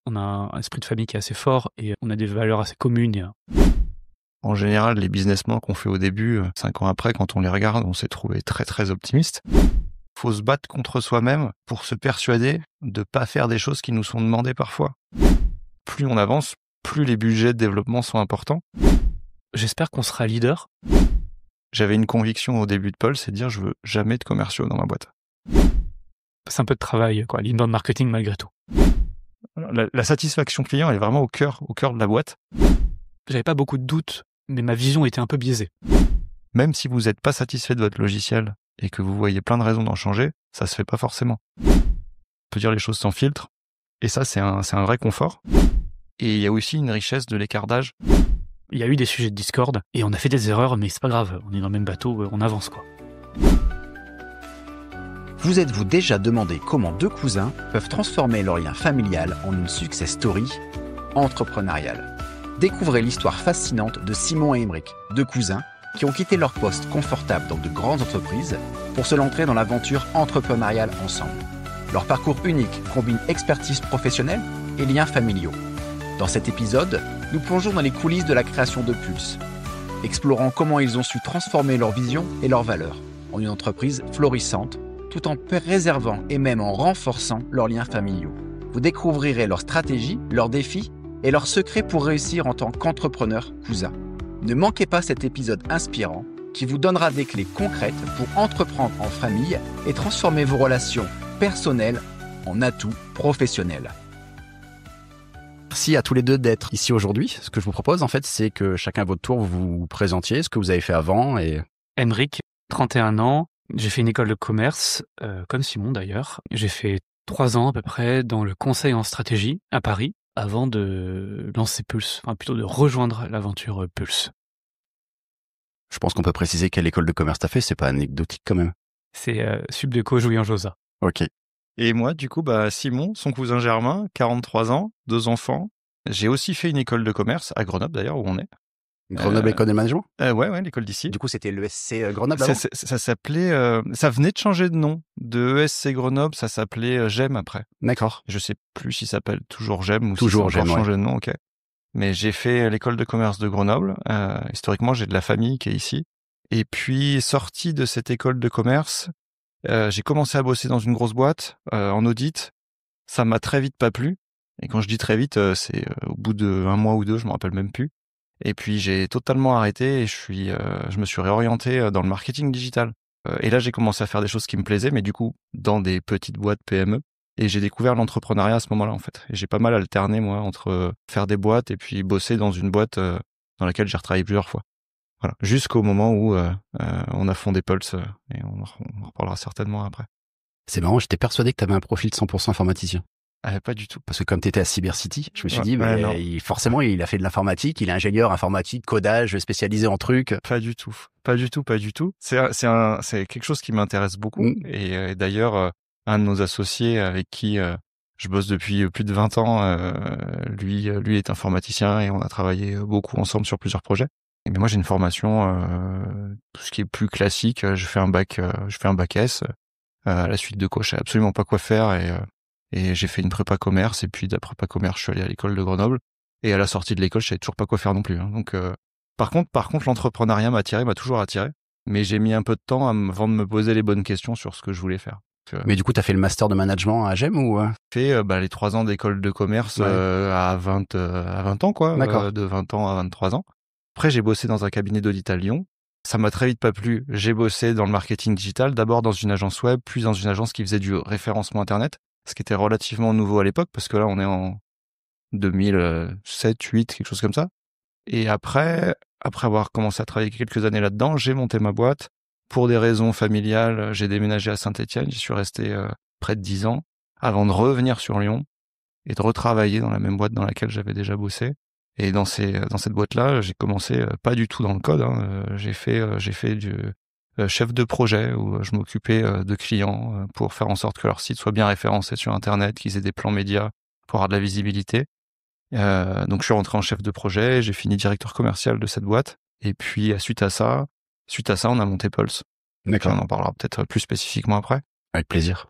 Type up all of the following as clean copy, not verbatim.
On a un esprit de famille qui est assez fort et on a des valeurs assez communes. En général, les businessmen qu'on fait au début, 5 ans après, quand on les regarde, on s'est trouvé très très optimiste. Faut se battre contre soi-même pour se persuader de pas faire des choses qui nous sont demandées parfois. Plus on avance, plus les budgets de développement sont importants. J'espère qu'on sera leader. J'avais une conviction au début de Pulse, c'est de dire je veux jamais de commerciaux dans ma boîte. C'est un peu de travail, quoi, l'inbound marketing malgré tout. La satisfaction client est vraiment au cœur de la boîte. J'avais pas beaucoup de doutes, mais ma vision était un peu biaisée. Même si vous n'êtes pas satisfait de votre logiciel et que vous voyez plein de raisons d'en changer, ça se fait pas forcément. On peut dire les choses sans filtre, et ça c'est un vrai confort. Et il y a aussi une richesse de l'écart d'âge. Il y a eu des sujets de Discord, et on a fait des erreurs, mais c'est pas grave, on est dans le même bateau, on avance quoi. Vous êtes-vous déjà demandé comment deux cousins peuvent transformer leur lien familial en une success story entrepreneuriale? Découvrez l'histoire fascinante de Simon et Aymeric, deux cousins qui ont quitté leur poste confortable dans de grandes entreprises pour se lancer dans l'aventure entrepreneuriale ensemble. Leur parcours unique combine expertise professionnelle et liens familiaux. Dans cet épisode, nous plongeons dans les coulisses de la création de Pulse, explorant comment ils ont su transformer leur vision et leurs valeurs en une entreprise florissante tout en préservant et même en renforçant leurs liens familiaux. Vous découvrirez leurs stratégies, leurs défis et leurs secrets pour réussir en tant qu'entrepreneur cousin. Ne manquez pas cet épisode inspirant qui vous donnera des clés concrètes pour entreprendre en famille et transformer vos relations personnelles en atouts professionnels. Merci à tous les deux d'être ici aujourd'hui. Ce que je vous propose, en fait, c'est que chacun à votre tour, vous vous présentiez ce que vous avez fait avant. Et Aymeric, 31 ans, j'ai fait une école de commerce, comme Simon d'ailleurs. J'ai fait 3 ans à peu près dans le conseil en stratégie à Paris, avant de lancer Pulse, enfin plutôt de rejoindre l'aventure Pulse. Je pense qu'on peut préciser quelle école de commerce t'as fait, c'est pas anecdotique quand même. C'est Subdeco Jouy-en-Josas. Ok. Et moi, du coup, Simon, son cousin Germain, 43 ans, 2 enfants. J'ai aussi fait une école de commerce, à Grenoble d'ailleurs, où on est. Grenoble École de Management? Ouais, l'école d'ici. Du coup, c'était l'ESC Grenoble avant? Ça s'appelait... ça venait de changer de nom. De ESC Grenoble, ça s'appelait GEM après. D'accord. Je sais plus si ça s'appelle toujours GEM ou Toujours si ça a GEM, encore changé de nom, ok. Mais j'ai fait l'école de commerce de Grenoble. Historiquement, j'ai de la famille qui est ici. Et puis, sorti de cette école de commerce, j'ai commencé à bosser dans une grosse boîte, en audit. Ça m'a très vite pas plu. Et quand je dis très vite, c'est au bout d'1 mois ou 2, je me rappelle même plus. Et puis j'ai totalement arrêté et je me suis réorienté dans le marketing digital. Et là, j'ai commencé à faire des choses qui me plaisaient, mais du coup, dans des petites boîtes PME. Et j'ai découvert l'entrepreneuriat à ce moment-là, en fait. Et j'ai pas mal alterné, moi, entre faire des boîtes et puis bosser dans une boîte dans laquelle j'ai retravaillé plusieurs fois. Voilà. Jusqu'au moment où on a fondé Pulse, et on en reparlera certainement après. C'est marrant, j'étais persuadé que tu avais un profil de 100% informaticien. Pas du tout. Parce que comme tu étais à Cybercity, je me suis dit, forcément, il a fait de l'informatique, il est ingénieur informatique, codage, spécialisé en trucs. Pas du tout. C'est quelque chose qui m'intéresse beaucoup. Et d'ailleurs, un de nos associés avec qui je bosse depuis plus de 20 ans, lui est informaticien et on a travaillé beaucoup ensemble sur plusieurs projets. Mais moi, j'ai une formation, tout ce qui est plus classique. Je fais un bac S. À la suite de quoi, je sais absolument pas quoi faire et j'ai fait une prépa commerce, et puis d'après prépa commerce, je suis allé à l'école de Grenoble. Et à la sortie de l'école, je savais toujours pas quoi faire non plus. Hein. Donc, par contre, l'entrepreneuriat m'a toujours attiré. Mais j'ai mis un peu de temps avant de me poser les bonnes questions sur ce que je voulais faire. Mais du coup, t'as fait le master de management à GEM ou? J'ai fait les 3 ans d'école de commerce à 20 ans, quoi. D'accord. De 20 ans à 23 ans. Après, j'ai bossé dans un cabinet d'audit à Lyon. Ça m'a très vite pas plu. J'ai bossé dans le marketing digital, d'abord dans une agence web, puis dans une agence qui faisait du référencement Internet, ce qui était relativement nouveau à l'époque, parce que là, on est en 2007, 2008, quelque chose comme ça. Et après avoir commencé à travailler quelques années là-dedans, j'ai monté ma boîte. Pour des raisons familiales, j'ai déménagé à Saint-Étienne. J'y suis resté près de 10 ans, avant de revenir sur Lyon et de retravailler dans la même boîte dans laquelle j'avais déjà bossé. Et dans cette boîte-là, j'ai commencé pas du tout dans le code. Hein. J'ai fait du chef de projet où je m'occupais de clients pour faire en sorte que leur site soit bien référencé sur Internet, qu'ils aient des plans médias pour avoir de la visibilité. Donc je suis rentré en chef de projet, j'ai fini directeur commercial de cette boîte. Et puis suite à ça, on a monté Pulse. D'accord. On en parlera peut-être plus spécifiquement après. Avec plaisir.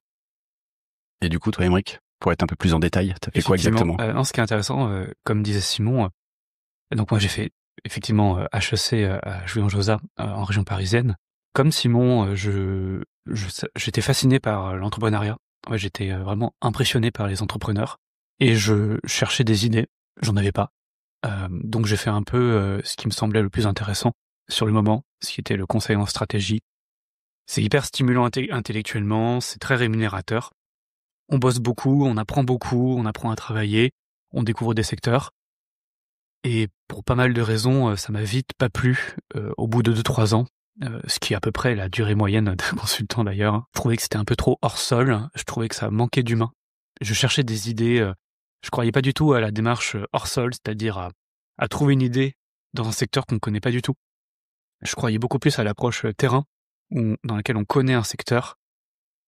Et du coup, toi, Aymeric, pour être un peu plus en détail. Tu as fait quoi Effectivement. exactement? Non, ce qui est intéressant, comme disait Simon, donc moi j'ai fait effectivement HEC à Jouy-en-Josas, en région parisienne. Comme Simon, j'étais fasciné par l'entrepreneuriat. Ouais, j'étais vraiment impressionné par les entrepreneurs et je cherchais des idées. J'en avais pas. Donc j'ai fait un peu ce qui me semblait le plus intéressant sur le moment, ce qui était le conseil en stratégie. C'est hyper stimulant intellectuellement, c'est très rémunérateur. On bosse beaucoup, on apprend à travailler, on découvre des secteurs. Et pour pas mal de raisons, ça m'a vite pas plu au bout de 2-3 ans, ce qui est à peu près la durée moyenne d'un consultant d'ailleurs. Je trouvais que c'était un peu trop hors sol, je trouvais que ça manquait d'humain. Je cherchais des idées, je croyais pas du tout à la démarche hors sol, c'est-à-dire à trouver une idée dans un secteur qu'on ne connaît pas du tout. Je croyais beaucoup plus à l'approche terrain, dans laquelle on connaît un secteur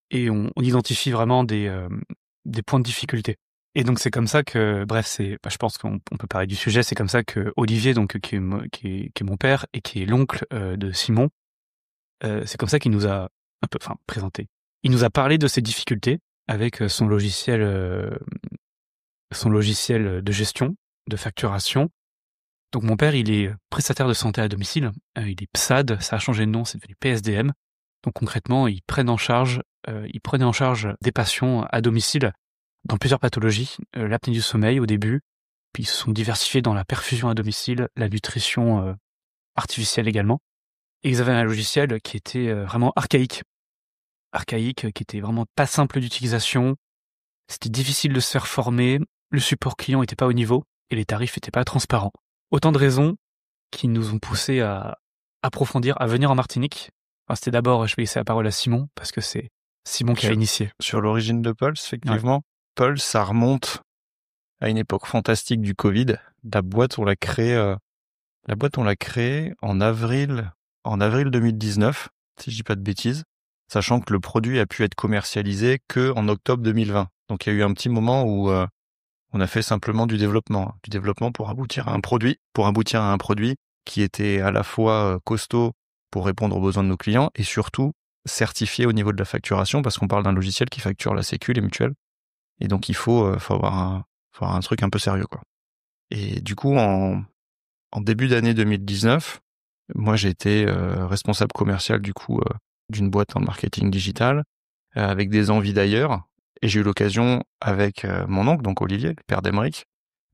et on identifie vraiment des points de difficulté. Et donc c'est comme ça que, bref, je pense qu'on peut parler du sujet, c'est comme ça que Olivier, donc qui est mon père et qui est l'oncle de Simon, c'est comme ça qu'il nous a présenté. Il nous a parlé de ses difficultés avec son logiciel de gestion, de facturation. Donc mon père, il est prestataire de santé à domicile, il est PSAD, ça a changé de nom, c'est devenu PSDM. Donc concrètement, il prenait en charge des patients à domicile dans plusieurs pathologies, l'apnée du sommeil au début, puis ils se sont diversifiés dans la perfusion à domicile, la nutrition artificielle également. Et ils avaient un logiciel qui était vraiment archaïque, qui était vraiment pas simple d'utilisation, c'était difficile de se faire former, le support client était pas au niveau et les tarifs étaient pas transparents. Autant de raisons qui nous ont poussés à approfondir, à venir en Martinique. Enfin, c'était d'abord, je vais laisser la parole à Simon, parce que c'est Simon qui a initié. Sur l'origine de Pulse, effectivement, Pulse, ça remonte à une époque fantastique du Covid. La boîte, on l'a créée en avril 2019, si je dis pas de bêtises, sachant que le produit a pu être commercialisé que en octobre 2020. Donc il y a eu un petit moment où on a fait simplement du développement pour aboutir à un produit qui était à la fois costaud pour répondre aux besoins de nos clients et surtout certifié au niveau de la facturation, parce qu'on parle d'un logiciel qui facture la sécu, les mutuelles. Et donc il faut avoir un truc un peu sérieux, quoi. Et du coup, en début d'année 2019, moi j'ai été responsable commercial du coup d'une boîte en marketing digital avec des envies d'ailleurs. Et j'ai eu l'occasion avec mon oncle, donc Olivier, le père d'Aymeric,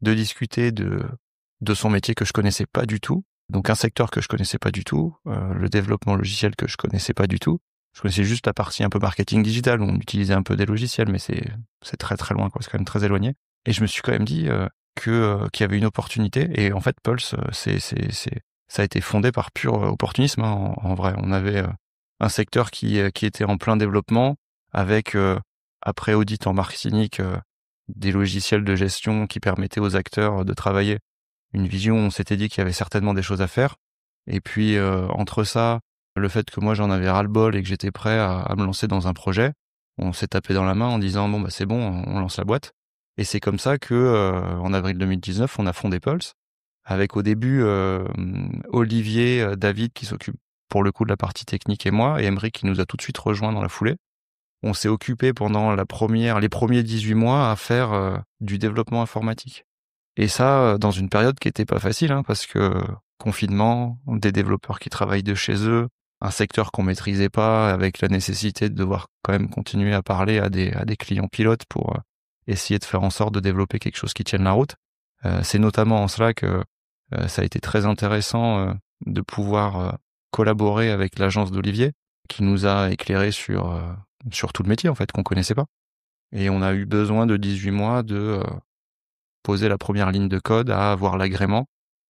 de discuter de son métier que je connaissais pas du tout. Donc un secteur que je connaissais pas du tout, le développement logiciel que je connaissais pas du tout. Je connaissais juste la partie un peu marketing digital où on utilisait un peu des logiciels, mais c'est très très loin, quoi. C'est quand même très éloigné. Et je me suis quand même dit qu'il y avait une opportunité. Et en fait, Pulse, ça a été fondé par pur opportunisme, hein, en vrai. On avait un secteur qui était en plein développement avec après audit en Martinique, des logiciels de gestion qui permettaient aux acteurs de travailler une vision. On s'était dit qu'il y avait certainement des choses à faire. Et puis, entre ça, le fait que moi j'en avais ras-le-bol et que j'étais prêt à me lancer dans un projet, on s'est tapé dans la main en disant bon bah c'est bon, on lance la boîte. Et c'est comme ça que en avril 2019, on a fondé Pulse avec au début Olivier, David qui s'occupe pour le coup de la partie technique et moi, et Aymeric qui nous a tout de suite rejoint dans la foulée. On s'est occupé pendant les premiers 18 mois à faire du développement informatique. Et ça, dans une période qui était pas facile, hein, parce que confinement, des développeurs qui travaillent de chez eux, un secteur qu'on maîtrisait pas, avec la nécessité de devoir quand même continuer à parler à des clients pilotes pour essayer de faire en sorte de développer quelque chose qui tienne la route. C'est notamment en cela que ça a été très intéressant de pouvoir collaborer avec l'agence d'Olivier, qui nous a éclairé sur tout le métier en fait qu'on connaissait pas. Et on a eu besoin de 18 mois de poser la première ligne de code, à avoir l'agrément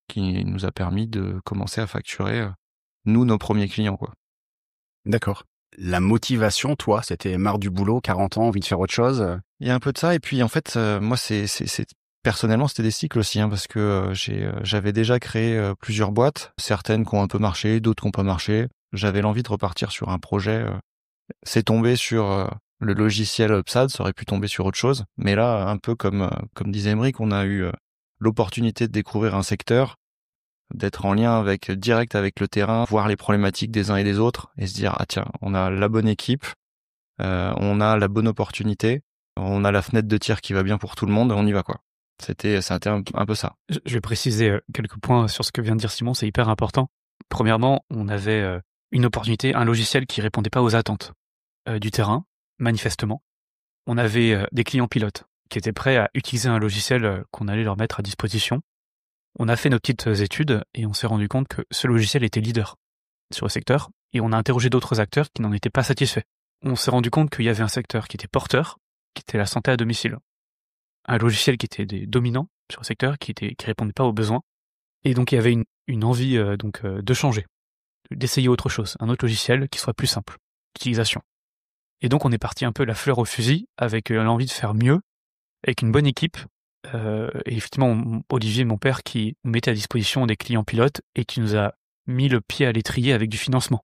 qui nous a permis de commencer à facturer nous nos premiers clients, quoi. D'accord. La motivation, toi, c'était marre du boulot, 40 ans, envie de faire autre chose? Il y a un peu de ça, et puis en fait moi c'est personnellement c'était des cycles aussi, hein, parce que j'avais déjà créé plusieurs boîtes, certaines qui ont un peu marché, d'autres qui n'ont pas marché. J'avais l'envie de repartir sur un projet. C'est tombé sur le logiciel PSAD, ça aurait pu tomber sur autre chose. Mais là, un peu comme disait Aymeric, on a eu l'opportunité de découvrir un secteur, d'être en lien direct avec le terrain, voir les problématiques des uns et des autres et se dire, ah tiens, on a la bonne équipe, on a la bonne opportunité. On a la fenêtre de tir qui va bien pour tout le monde, on y va quoi. C'était un peu ça. Je vais préciser quelques points sur ce que vient de dire Simon, c'est hyper important. Premièrement, on avait une opportunité, un logiciel qui répondait pas aux attentes du terrain, manifestement. On avait des clients pilotes qui étaient prêts à utiliser un logiciel qu'on allait leur mettre à disposition. On a fait nos petites études et on s'est rendu compte que ce logiciel était leader sur le secteur et on a interrogé d'autres acteurs qui n'en étaient pas satisfaits. On s'est rendu compte qu'il y avait un secteur qui était porteur, qui était la santé à domicile. Un logiciel qui était dominant sur le secteur, qui répondait pas aux besoins. Et donc il y avait une envie de changer, d'essayer autre chose, un autre logiciel qui soit plus simple d'utilisation. Et donc on est parti un peu la fleur au fusil avec l'envie de faire mieux, avec une bonne équipe. Et effectivement, Olivier, mon père, qui nous mettait à disposition des clients pilotes et qui nous a mis le pied à l'étrier avec du financement.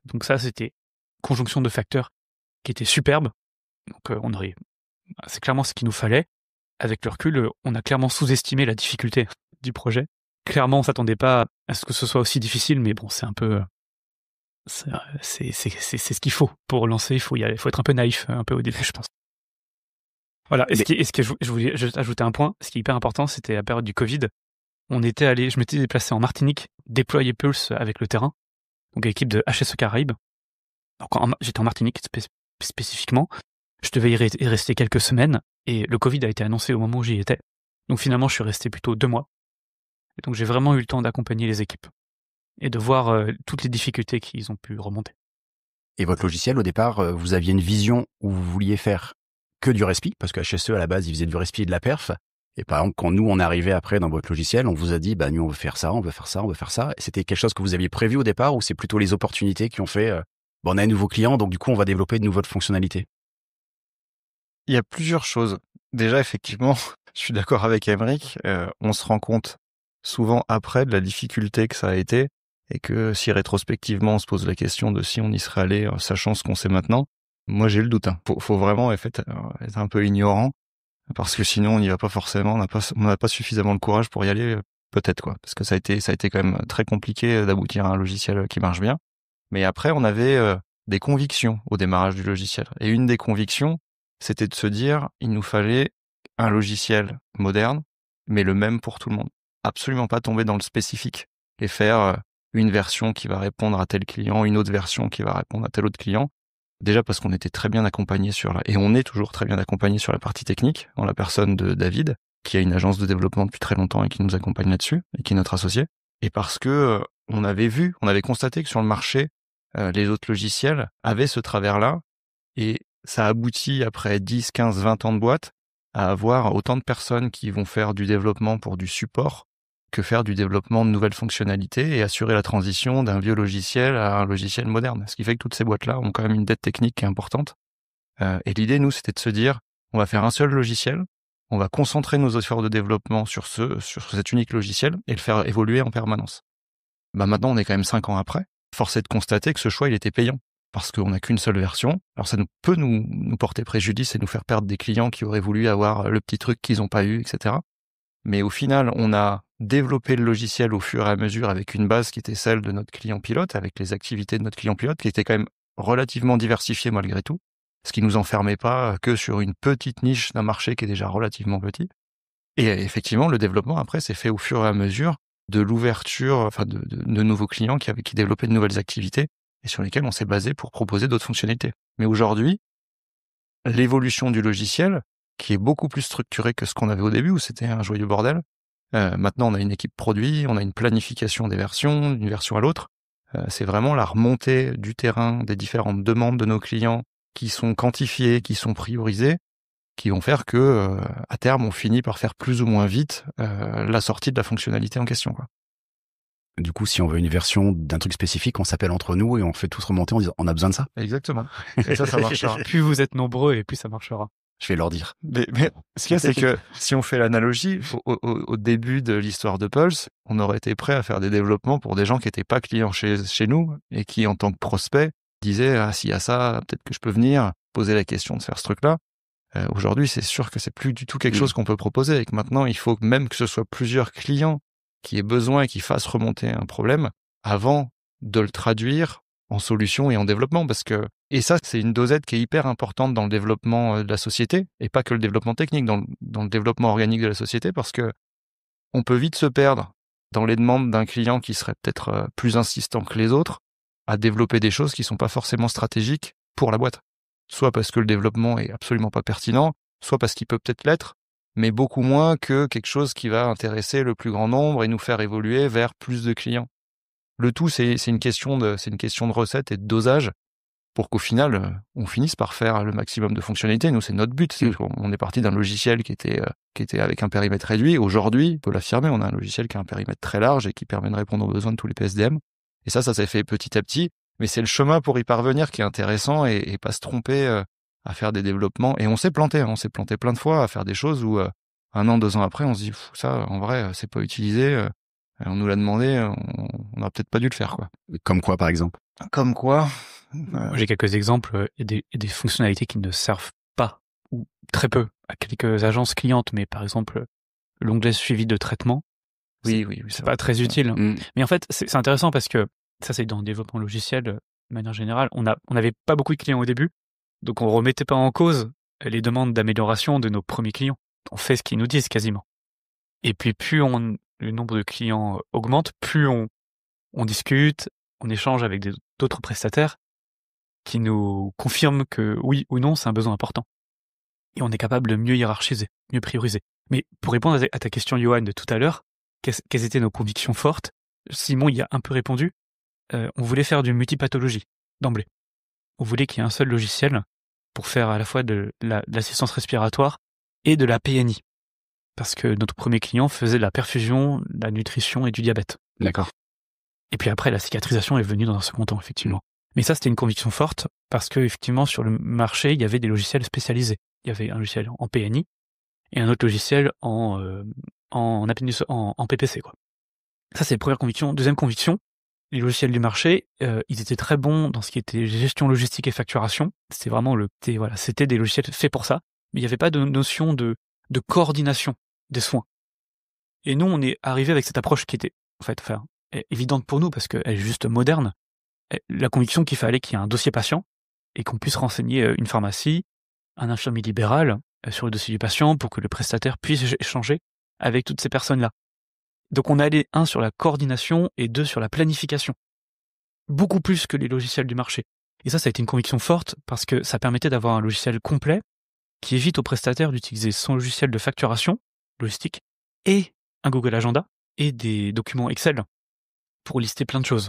Donc ça, c'était conjonction de facteurs qui était superbe. Donc c'est clairement ce qu'il nous fallait. Avec le recul, on a clairement sous-estimé la difficulté du projet. Clairement, on s'attendait pas à ce que ce soit aussi difficile, mais bon, c'est un peu, c'est ce qu'il faut pour lancer. Il faut être un peu naïf, un peu au début, je pense. Voilà. Je voulais juste ajouter un point. Ce qui est hyper important, c'était la période du Covid. Je m'étais déplacé en Martinique, déployer Pulse avec le terrain. Donc, l'équipe de HSE Caraïbes. Donc, j'étais en Martinique spécifiquement. Je devais y rester quelques semaines et le Covid a été annoncé au moment où j'y étais. Donc finalement, je suis resté plutôt 2 mois. Et donc j'ai vraiment eu le temps d'accompagner les équipes et de voir toutes les difficultés qu'ils ont pu remonter. Et votre logiciel, au départ, vous aviez une vision où vous vouliez faire que du respi, parce que HSE, à la base, ils faisaient du respi et de la perf. Et par exemple, quand nous, on est arrivé après dans votre logiciel, on vous a dit, nous, on veut faire ça, on veut faire ça, on veut faire ça. Et c'était quelque chose que vous aviez prévu au départ ou c'est plutôt les opportunités qui ont fait, on a un nouveau client, donc du coup, on va développer de nouvelles fonctionnalités? Il y a plusieurs choses. Déjà, effectivement, je suis d'accord avec Aymeric, on se rend compte souvent après de la difficulté que ça a été et que si rétrospectivement on se pose la question de si on y serait allé sachant ce qu'on sait maintenant, moi j'ai le doute. Faut vraiment être un peu ignorant parce que sinon on n'y va pas forcément, on n'a pas suffisamment le courage pour y aller, peut-être quoi, parce que ça a été quand même très compliqué d'aboutir à un logiciel qui marche bien. Mais après on avait des convictions au démarrage du logiciel et une des convictions c'était de se dire, il nous fallait un logiciel moderne, mais le même pour tout le monde. Absolument pas tomber dans le spécifique et faire une version qui va répondre à tel client, une autre version qui va répondre à tel autre client. Déjà parce qu'on était très bien accompagné et on est toujours très bien accompagné sur la partie technique, en la personne de David, qui a une agence de développement depuis très longtemps et qui nous accompagne là-dessus, et qui est notre associé. Et parce que on avait constaté que sur le marché, les autres logiciels avaient ce travers-là, et ça aboutit après 10, 15, 20 ans de boîte à avoir autant de personnes qui vont faire du développement pour du support que faire du développement de nouvelles fonctionnalités et assurer la transition d'un vieux logiciel à un logiciel moderne. Ce qui fait que toutes ces boîtes-là ont quand même une dette technique qui est importante. Et l'idée, nous, c'était de se dire, on va faire un seul logiciel, on va concentrer nos efforts de développement sur cet unique logiciel et le faire évoluer en permanence. Maintenant, on est quand même 5 ans après. Force est de constater que ce choix, il était payant. Parce qu'on n'a qu'une seule version. Alors ça peut nous porter préjudice et nous faire perdre des clients qui auraient voulu avoir le petit truc qu'ils n'ont pas eu, etc. Mais au final, on a développé le logiciel au fur et à mesure avec une base qui était celle de notre client pilote, avec les activités de notre client pilote, qui étaient quand même relativement diversifiées malgré tout, ce qui nous enfermait pas que sur une petite niche d'un marché qui est déjà relativement petit. Et effectivement, le développement après s'est fait au fur et à mesure de l'ouverture, de nouveaux clients qui développaient de nouvelles activités, et sur lesquels on s'est basé pour proposer d'autres fonctionnalités. Mais aujourd'hui, l'évolution du logiciel, qui est beaucoup plus structurée que ce qu'on avait au début, où c'était un joyeux bordel, maintenant on a une équipe produit, on a une planification des versions, d'une version à l'autre, c'est vraiment la remontée du terrain des différentes demandes de nos clients qui sont quantifiées, qui sont priorisées, qui vont faire que, à terme, on finit par faire plus ou moins vite la sortie de la fonctionnalité en question, quoi. Du coup, si on veut une version d'un truc spécifique, on s'appelle entre nous et on fait tous remonter en disant on a besoin de ça. Exactement. Et ça marchera. Plus vous êtes nombreux et plus ça marchera. Je vais leur dire. Mais ce qu'il y a, c'est que si on fait l'analogie, au début de l'histoire de Pulse, on aurait été prêt à faire des développements pour des gens qui n'étaient pas clients chez nous et qui, en tant que prospect, disaient « Ah, s'il y a ça, peut-être que je peux venir poser la question de faire ce truc-là ». Aujourd'hui, c'est sûr que c'est plus du tout quelque chose qu'on peut proposer et que maintenant, il faut même que ce soit plusieurs clients qui aient besoin et qui fassent remonter un problème avant de le traduire en solution et en développement et ça, c'est une dosette qui est hyper importante dans le développement de la société et pas que le développement technique, dans le développement organique de la société parce que on peut vite se perdre dans les demandes d'un client qui serait peut-être plus insistant que les autres à développer des choses qui sont pas forcément stratégiques pour la boîte. Soit parce que le développement est absolument pas pertinent, soit parce qu'il peut peut-être l'être, mais beaucoup moins que quelque chose qui va intéresser le plus grand nombre et nous faire évoluer vers plus de clients. Le tout, c'est une question de recette et de dosage pour qu'au final, on finisse par faire le maximum de fonctionnalités. Nous, c'est notre but. On est parti d'un logiciel qui était avec un périmètre réduit. Aujourd'hui, on peut l'affirmer, on a un logiciel qui a un périmètre très large et qui permet de répondre aux besoins de tous les PSDM. Et ça s'est fait petit à petit. Mais c'est le chemin pour y parvenir qui est intéressant et pas se tromper à faire des développements. Et on s'est planté plein de fois à faire des choses où 1 an, 2 ans après, on se dit ça, en vrai, c'est pas utilisé. On nous l'a demandé, on n'aurait peut-être pas dû le faire, quoi. Comme quoi, par exemple? Comme quoi? Moi, j'ai quelques exemples. Il y a des fonctionnalités qui ne servent pas, ou très peu, à quelques agences clientes. Mais par exemple, l'onglet suivi de traitement, oui, c'est pas très utile. Mais en fait, c'est intéressant parce que ça, c'est dans le développement logiciel, de manière générale. On n'avait pas beaucoup de clients au début, donc on remettait pas en cause les demandes d'amélioration de nos premiers clients. On fait ce qu'ils nous disent quasiment. Et puis plus le nombre de clients augmente, plus on discute, on échange avec d'autres prestataires qui nous confirment que oui ou non, c'est un besoin important. Et on est capable de mieux hiérarchiser, mieux prioriser. Mais pour répondre à ta question, Johan, de tout à l'heure, quelles étaient nos convictions fortes? Simon y a un peu répondu. On voulait faire du multipathologie, d'emblée. On voulait qu'il y ait un seul logiciel pour faire à la fois de l'assistance respiratoire et de la PNI. Parce que notre premier client faisait de la perfusion, de la nutrition et du diabète. D'accord. Et puis après, la cicatrisation est venue dans un second temps, effectivement. Mais ça, c'était une conviction forte parce que, effectivement, sur le marché, il y avait des logiciels spécialisés. Il y avait un logiciel en PNI et un autre logiciel en PPC, quoi. Ça, c'est la première conviction. Deuxième conviction, les logiciels du marché, ils étaient très bons dans ce qui était gestion logistique et facturation. C'était vraiment c'était des logiciels faits pour ça. Mais il n'y avait pas de notion de coordination des soins. Et nous, on est arrivé avec cette approche qui était, en fait, évidente pour nous parce qu'elle est juste moderne. La conviction qu'il fallait qu'il y ait un dossier patient et qu'on puisse renseigner une pharmacie, un infirmier libéral sur le dossier du patient pour que le prestataire puisse échanger avec toutes ces personnes-là. Donc on allait 1 sur la coordination et 2 sur la planification. Beaucoup plus que les logiciels du marché. Et ça a été une conviction forte parce que ça permettait d'avoir un logiciel complet qui évite au prestataire d'utiliser son logiciel de facturation, logistique, et un Google Agenda et des documents Excel pour lister plein de choses.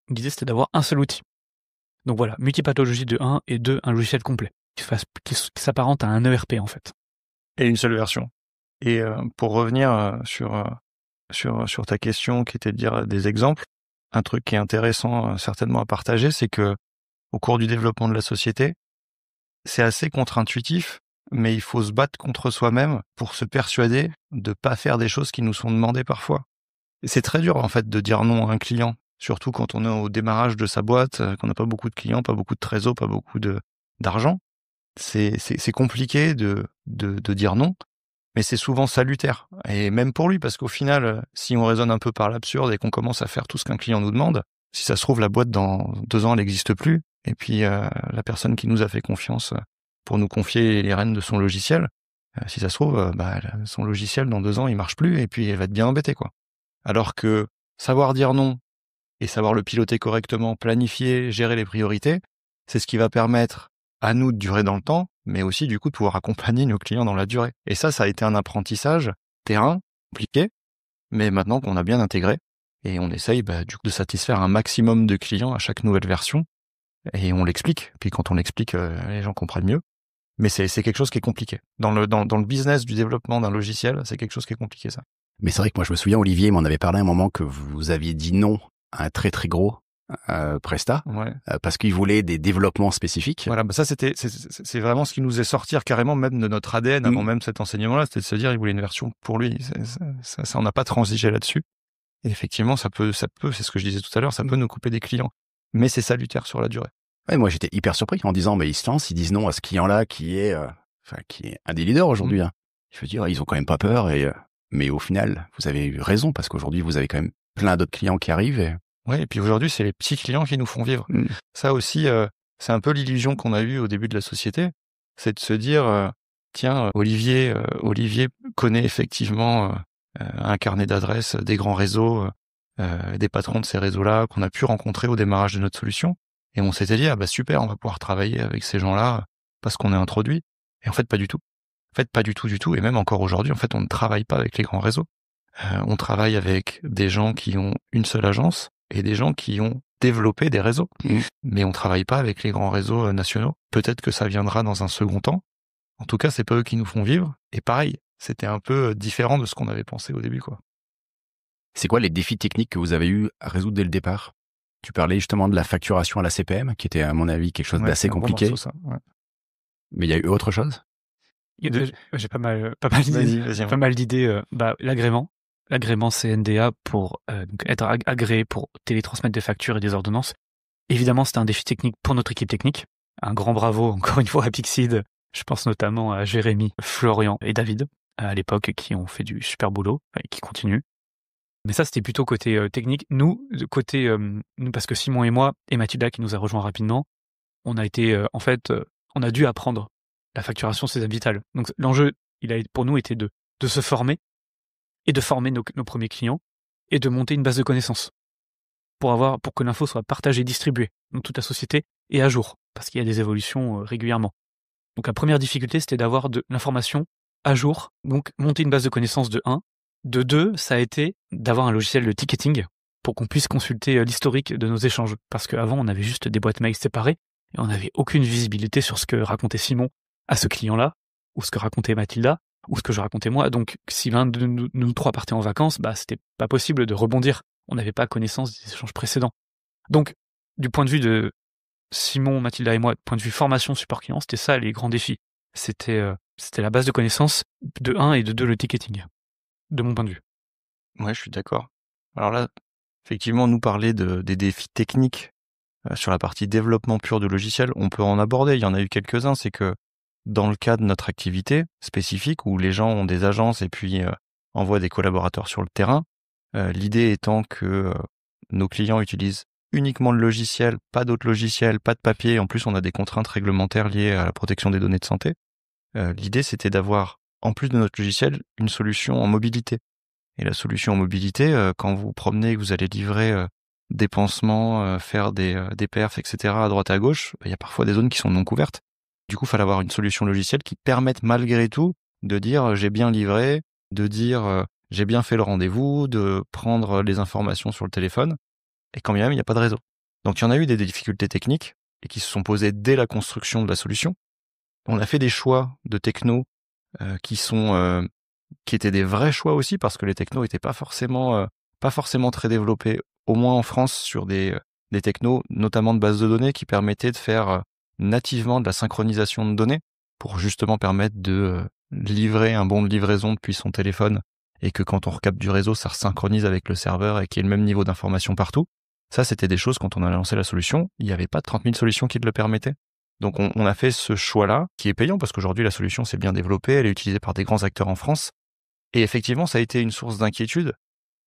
L'idée, c'était d'avoir un seul outil. Donc voilà, multipathologie de 1 et 2, un logiciel complet qui s'apparente à un ERP en fait. Et une seule version. Et pour revenir sur ta question qui était de dire des exemples, un truc qui est intéressant certainement à partager, c'est que au cours du développement de la société, c'est assez contre-intuitif, mais il faut se battre contre soi-même pour se persuader de pas faire des choses qui nous sont demandées parfois. Et c'est très dur en fait de dire non à un client, surtout quand on est au démarrage de sa boîte, qu'on n'a pas beaucoup de clients, pas beaucoup de trésor, pas beaucoup d'argent. C'est compliqué de dire non, mais c'est souvent salutaire. Et même pour lui, parce qu'au final, si on raisonne un peu par l'absurde et qu'on commence à faire tout ce qu'un client nous demande, si ça se trouve, la boîte dans 2 ans, elle n'existe plus. Et puis, la personne qui nous a fait confiance pour nous confier les rênes de son logiciel, si ça se trouve, son logiciel, dans 2 ans, il marche plus et puis elle va être bien embêtée, quoi. Alors que savoir dire non et savoir le piloter correctement, planifier, gérer les priorités, c'est ce qui va permettre à nous de durer dans le temps, mais aussi du coup de pouvoir accompagner nos clients dans la durée. Et ça a été un apprentissage terrain, compliqué, mais maintenant qu'on a bien intégré, et on essaye du coup de satisfaire un maximum de clients à chaque nouvelle version, et on l'explique. Puis quand on l'explique, les gens comprennent mieux. Mais c'est quelque chose qui est compliqué. Dans le business du développement d'un logiciel, c'est quelque chose qui est compliqué, ça. Mais c'est vrai que moi, je me souviens, Olivier m'en avait parlé à un moment que vous aviez dit non à un très très gros prestat, ouais. Parce qu'il voulait des développements spécifiques. Voilà, ça c'est vraiment ce qui nous est sorti carrément même de notre ADN avant même cet enseignement-là, c'était de se dire il voulait une version pour lui. Ça on n'a pas transigé là-dessus. Et effectivement, ça peut, c'est ce que je disais tout à l'heure, ça peut nous couper des clients. Mais c'est salutaire sur la durée. Ouais, moi j'étais hyper surpris en disant mais ils se lancent, ils disent non à ce client-là qui est un des leaders aujourd'hui. Hein. Je veux dire, ils ont quand même pas peur mais au final, vous avez eu raison parce qu'aujourd'hui vous avez quand même plein d'autres clients qui arrivent Ouais, et puis aujourd'hui, c'est les petits clients qui nous font vivre. Ça aussi, c'est un peu l'illusion qu'on a eue au début de la société, c'est de se dire, tiens, Olivier connaît effectivement un carnet d'adresses des grands réseaux, des patrons de ces réseaux-là qu'on a pu rencontrer au démarrage de notre solution. Et on s'était dit, ah bah super, on va pouvoir travailler avec ces gens-là parce qu'on est introduit. Et en fait, pas du tout. En fait, pas du tout, du tout. Et même encore aujourd'hui, en fait, on ne travaille pas avec les grands réseaux. On travaille avec des gens qui ont une seule agence et des gens qui ont développé des réseaux. Mais on travaille pas avec les grands réseaux nationaux. Peut-être que ça viendra dans un second temps. En tout cas, c'est pas eux qui nous font vivre. Et pareil, c'était un peu différent de ce qu'on avait pensé au début, quoi. C'est quoi les défis techniques que vous avez eu à résoudre dès le départ? Tu parlais justement de la facturation à la CPM, qui était à mon avis quelque chose Ouais, d'assez c'est un gros compliqué. morceau, ça. Ouais. Mais il y a eu autre chose? J'ai pas mal Vas-y. pas mal d'idées. L'agrément. L'agrément CNDA pour donc être agréé pour télétransmettre des factures et des ordonnances. Évidemment, c'était un défi technique pour notre équipe technique. Un grand bravo encore une fois à Pixid. Je pense notamment à Jérémy, Florian et David à l'époque qui ont fait du super boulot et qui continuent. Mais ça, c'était plutôt côté technique. Nous, nous, parce que Simon et moi, et Mathilda qui nous a rejoint rapidement, on a été, on a dû apprendre la facturation c'est vital. Donc l'enjeu, pour nous, était de se former et de former nos premiers clients et de monter une base de connaissances pour que l'info soit partagée, distribuée dans toute la société et à jour, parce qu'il y a des évolutions régulièrement. Donc la première difficulté, c'était d'avoir de l'information à jour, donc monter une base de connaissances de 1. De 2, ça a été d'avoir un logiciel de ticketing pour qu'on puisse consulter l'historique de nos échanges, parce qu'avant, on avait juste des boîtes mail séparées et on n'avait aucune visibilité sur ce que racontait Simon à ce client-là, ou ce que racontait Mathilda, ou ce que je racontais moi. Donc, si l'un de nous trois partait en vacances, c'était pas possible de rebondir. On n'avait pas connaissance des échanges précédents. Donc, du point de vue de Simon, Mathilda et moi, du point de vue formation, support client, c'était ça les grands défis. C'était la base de connaissances de 1 et de 2 le ticketing, de mon point de vue. Ouais, je suis d'accord. Alors là, effectivement, nous parler des défis techniques sur la partie développement pur de logiciels, on peut en aborder. Il y en a eu quelques-uns. C'est que dans le cas de notre activité spécifique, où les gens ont des agences et puis envoient des collaborateurs sur le terrain, l'idée étant que nos clients utilisent uniquement le logiciel, pas d'autres logiciels, pas de papier. En plus, on a des contraintes réglementaires liées à la protection des données de santé. L'idée, c'était d'avoir, en plus de notre logiciel, une solution en mobilité. Et la solution en mobilité, quand vous promenez et que vous allez livrer des pansements, faire des perfs, etc. à droite à gauche, il y a parfois des zones qui sont non couvertes. Du coup, il fallait avoir une solution logicielle qui permette malgré tout de dire j'ai bien livré, de dire j'ai bien fait le rendez-vous, de prendre les informations sur le téléphone, et quand bien même il n'y a pas de réseau. Donc il y en a eu des difficultés techniques et qui se sont posées dès la construction de la solution. On a fait des choix de techno qui étaient des vrais choix aussi, parce que les technos n'étaient pas forcément très développés, au moins en France, sur des technos, notamment de bases de données, qui permettaient de faire nativement de la synchronisation de données pour justement permettre de livrer un bon de livraison depuis son téléphone et que quand on recapte du réseau, ça synchronise avec le serveur et qu'il y ait le même niveau d'information partout. Ça, c'était des choses, quand on a lancé la solution, il n'y avait pas de 30 000 solutions qui le permettaient. Donc on a fait ce choix-là, qui est payant, parce qu'aujourd'hui, la solution s'est bien développée, elle est utilisée par des grands acteurs en France. Et effectivement, ça a été une source d'inquiétude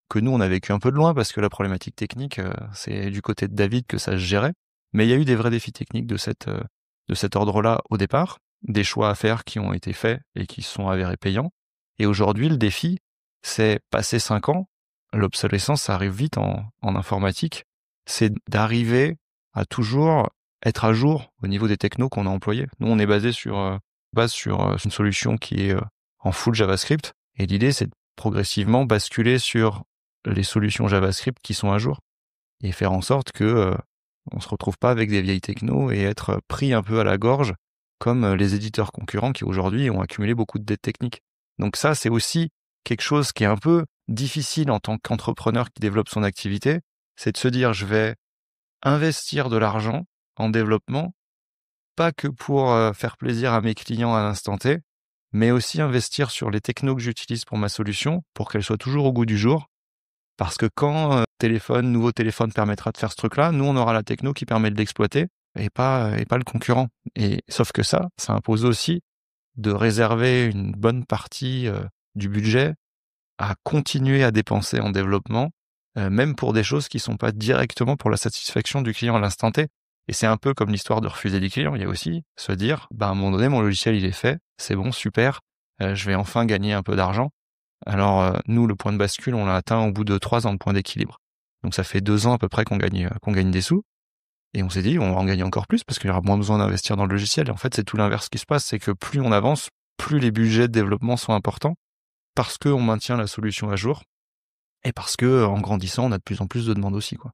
que nous, on a vécu un peu de loin, parce que la problématique technique, c'est du côté de David que ça se gérait. Mais il y a eu des vrais défis techniques de cet ordre-là au départ, des choix à faire qui ont été faits et qui se sont avérés payants. Et aujourd'hui, le défi, c'est passer 5 ans, l'obsolescence, ça arrive vite en informatique, c'est d'arriver à toujours être à jour au niveau des technos qu'on a employés. Nous, on est basé sur une solution qui est en full JavaScript, et l'idée, c'est de progressivement basculer sur les solutions JavaScript qui sont à jour et faire en sorte que on se retrouve pas avec des vieilles technos et être pris un peu à la gorge comme les éditeurs concurrents qui aujourd'hui ont accumulé beaucoup de dettes techniques. Donc ça, c'est aussi quelque chose qui est un peu difficile en tant qu'entrepreneur qui développe son activité, c'est de se dire je vais investir de l'argent en développement, pas que pour faire plaisir à mes clients à l'instant T, mais aussi investir sur les technos que j'utilise pour ma solution, pour qu'elles soient toujours au goût du jour. Parce que quand nouveau téléphone permettra de faire ce truc-là, nous, on aura la techno qui permet de l'exploiter et pas le concurrent. Et sauf que ça impose aussi de réserver une bonne partie du budget à continuer à dépenser en développement même pour des choses qui sont pas directement pour la satisfaction du client à l'instant T. Et c'est un peu comme l'histoire de refuser des clients. Il y a aussi se dire, à un moment donné, mon logiciel, il est fait, c'est bon, super, je vais enfin gagner un peu d'argent. Alors, nous, le point de bascule, on l'a atteint au bout de 3 ans de point d'équilibre. Donc, ça fait 2 ans à peu près qu'on gagne des sous. Et on s'est dit, on va en gagner encore plus parce qu'il y aura moins besoin d'investir dans le logiciel. Et en fait, c'est tout l'inverse qui se passe. C'est que plus on avance, plus les budgets de développement sont importants parce qu'on maintient la solution à jour et parce que, en grandissant, on a de plus en plus de demandes aussi, quoi.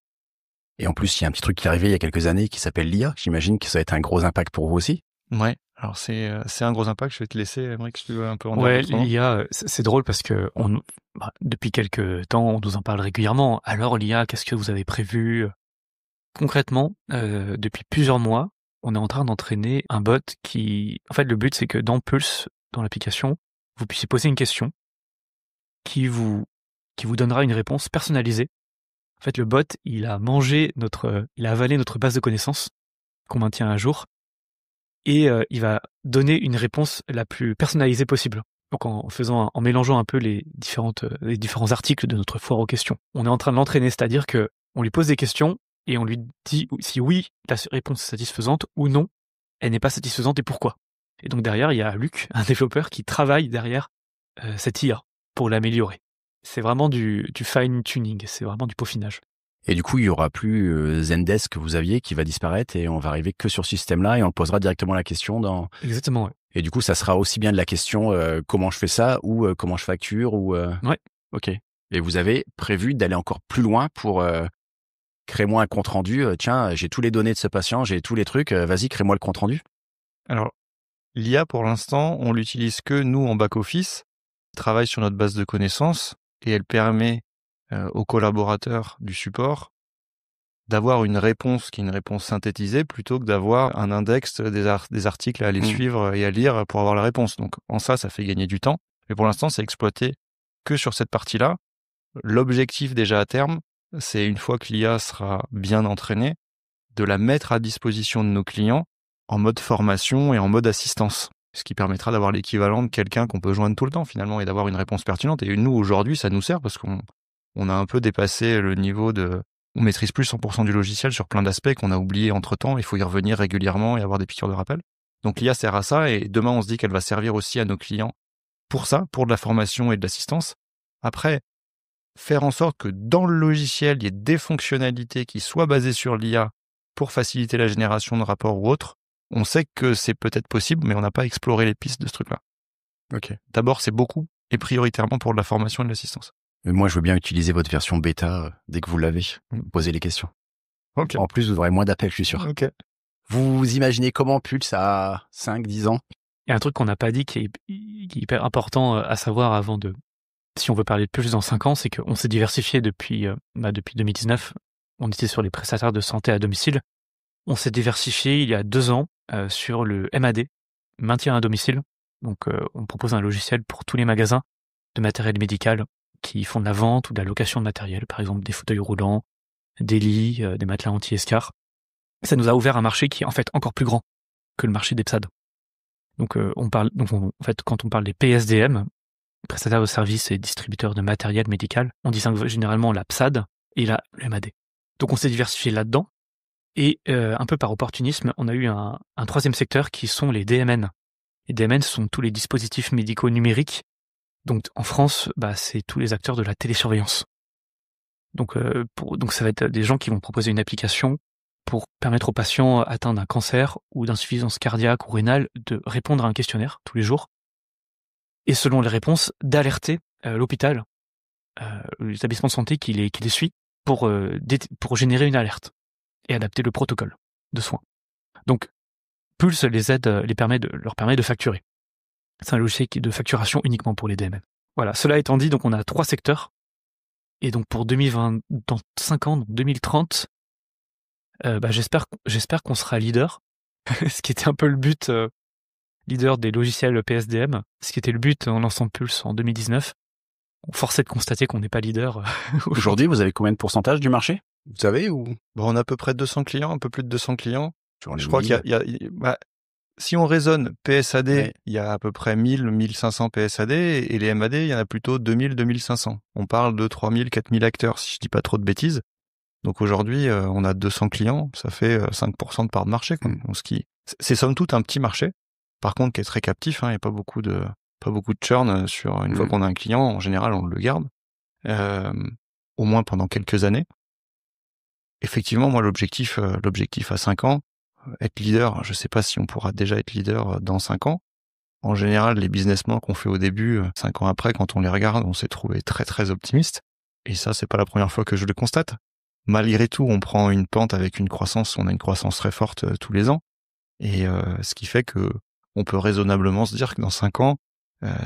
Et en plus, il y a un petit truc qui est arrivé il y a quelques années qui s'appelle l'IA. J'imagine que ça va être un gros impact pour vous aussi. Ouais. Alors, c'est un gros impact. Je vais te laisser, Aymeric, si tu veux un peu en dire. Ouais, l'IA, c'est drôle parce que depuis quelques temps, on nous en parle régulièrement. Alors, l'IA, qu'est-ce que vous avez prévu? Concrètement, depuis plusieurs mois, on est en train d'entraîner un bot qui... En fait, le but, c'est que dans Pulse, dans l'application, vous puissiez poser une question qui vous donnera une réponse personnalisée. En fait, le bot, il a avalé notre base de connaissances qu'on maintient à jour et il va donner une réponse la plus personnalisée possible. Donc en mélangeant un peu les différents articles de notre foire aux questions. On est en train de l'entraîner, c'est-à-dire que on lui pose des questions et on lui dit si oui, la réponse est satisfaisante ou non, elle n'est pas satisfaisante et pourquoi. Et donc derrière, il y a Luc, un développeur qui travaille derrière cette IA pour l'améliorer. C'est vraiment du fine-tuning, c'est vraiment du peaufinage. Et du coup, il y aura plus Zendesk que vous aviez qui va disparaître et on va arriver que sur ce système-là et on posera directement la question dans... Exactement, ouais. Et du coup, ça sera aussi bien de la question comment je fais ça ou comment je facture ou... Ouais. Ok. Et vous avez prévu d'aller encore plus loin pour créer-moi un compte-rendu. Tiens, j'ai tous les données de ce patient, j'ai tous les trucs. Vas-y, crée-moi le compte-rendu. Alors, l'IA, pour l'instant, on l'utilise que nous en back-office, travaille sur notre base de connaissances et elle permet aux collaborateurs du support d'avoir une réponse qui est une réponse synthétisée plutôt que d'avoir un index des articles à aller suivre et à lire pour avoir la réponse. Donc, en ça fait gagner du temps. Mais pour l'instant, c'est exploité que sur cette partie-là. L'objectif déjà à terme, c'est une fois que l'IA sera bien entraînée, de la mettre à disposition de nos clients en mode formation et en mode assistance. Ce qui permettra d'avoir l'équivalent de quelqu'un qu'on peut joindre tout le temps finalement et d'avoir une réponse pertinente. Et nous, aujourd'hui, ça nous sert parce qu'on a un peu dépassé le niveau on maîtrise plus 100% du logiciel sur plein d'aspects qu'on a oubliés entre-temps. Il faut y revenir régulièrement et avoir des piqûres de rappel. Donc l'IA sert à ça et demain, on se dit qu'elle va servir aussi à nos clients pour ça, pour de la formation et de l'assistance. Après, faire en sorte que dans le logiciel, il y ait des fonctionnalités qui soient basées sur l'IA pour faciliter la génération de rapports ou autres. On sait que c'est peut-être possible, mais on n'a pas exploré les pistes de ce truc-là. Ok. D'abord, c'est beaucoup et prioritairement pour de la formation et de l'assistance. Moi, je veux bien utiliser votre version bêta dès que vous l'avez. Posez les questions. Ok. En plus, vous aurez moins d'appels, je suis sûr. Ok. Vous imaginez comment Pulse à 5-10 ans? Il y a un truc qu'on n'a pas dit qui est hyper important à savoir si on veut parler de Pulse dans 5 ans, c'est qu'on s'est diversifié depuis 2019. On était sur les prestataires de santé à domicile. On s'est diversifié il y a 2 ans sur le MAD, maintien à domicile. Donc on propose un logiciel pour tous les magasins de matériel médical qui font de la vente ou de la location de matériel, par exemple des fauteuils roulants, des lits, des matelas anti-escar. Ça nous a ouvert un marché qui est en fait encore plus grand que le marché des PSAD. Donc en fait, quand on parle des PSDM, prestataires de services et distributeurs de matériel médical, on distingue généralement la PSAD et la MAD. Donc on s'est diversifié là-dedans. Et un peu par opportunisme, on a eu un troisième secteur qui sont les DMN. Les DMN sont tous les dispositifs médicaux numériques. Donc en France, c'est tous les acteurs de la télésurveillance. Donc ça va être des gens qui vont proposer une application pour permettre aux patients atteints d'un cancer ou d'insuffisance cardiaque ou rénale de répondre à un questionnaire tous les jours. Et selon les réponses, d'alerter l'hôpital, l'établissement de santé qui les suit pour générer une alerte et adapter le protocole de soins. Donc, Pulse leur permet de facturer. C'est un logiciel de facturation uniquement pour les DMN. Voilà, cela étant dit, donc on a 3 secteurs. Et donc pour 2020, dans 5 ans, donc 2030, j'espère qu'on sera leader. Ce qui était un peu le but, leader des logiciels PSDM. Ce qui était le but en lançant Pulse en 2019. On forçait de constater qu'on n'est pas leader. Aujourd'hui, vous avez combien de pourcentage du marché? Vous savez ou... On a à peu près 200 clients, un peu plus de 200 clients. Je crois qu'il y a Si on raisonne PSAD, Ouais. il y a à peu près 1000-1500 PSAD et les MAD, il y en a plutôt 2000-2500. On parle de 3000-4000 acteurs, si je dis pas trop de bêtises. Donc aujourd'hui, on a 200 clients, ça fait 5% de part de marché, quoi. Donc, c'est somme toute un petit marché. Par contre, qui est très captif, hein, il n'y a pas beaucoup de churn sur une fois qu'on a un client. En général, on le garde, au moins pendant quelques années. Effectivement, moi, l'objectif à 5 ans, être leader, je sais pas si on pourra déjà être leader dans 5 ans. En général, les business plans qu'on fait au début, 5 ans après, quand on les regarde, on s'est trouvé très très optimiste. Et ça, c'est pas la première fois que je le constate. Malgré tout, on prend une pente avec on a une croissance très forte tous les ans. Et ce qui fait que on peut raisonnablement se dire que dans 5 ans,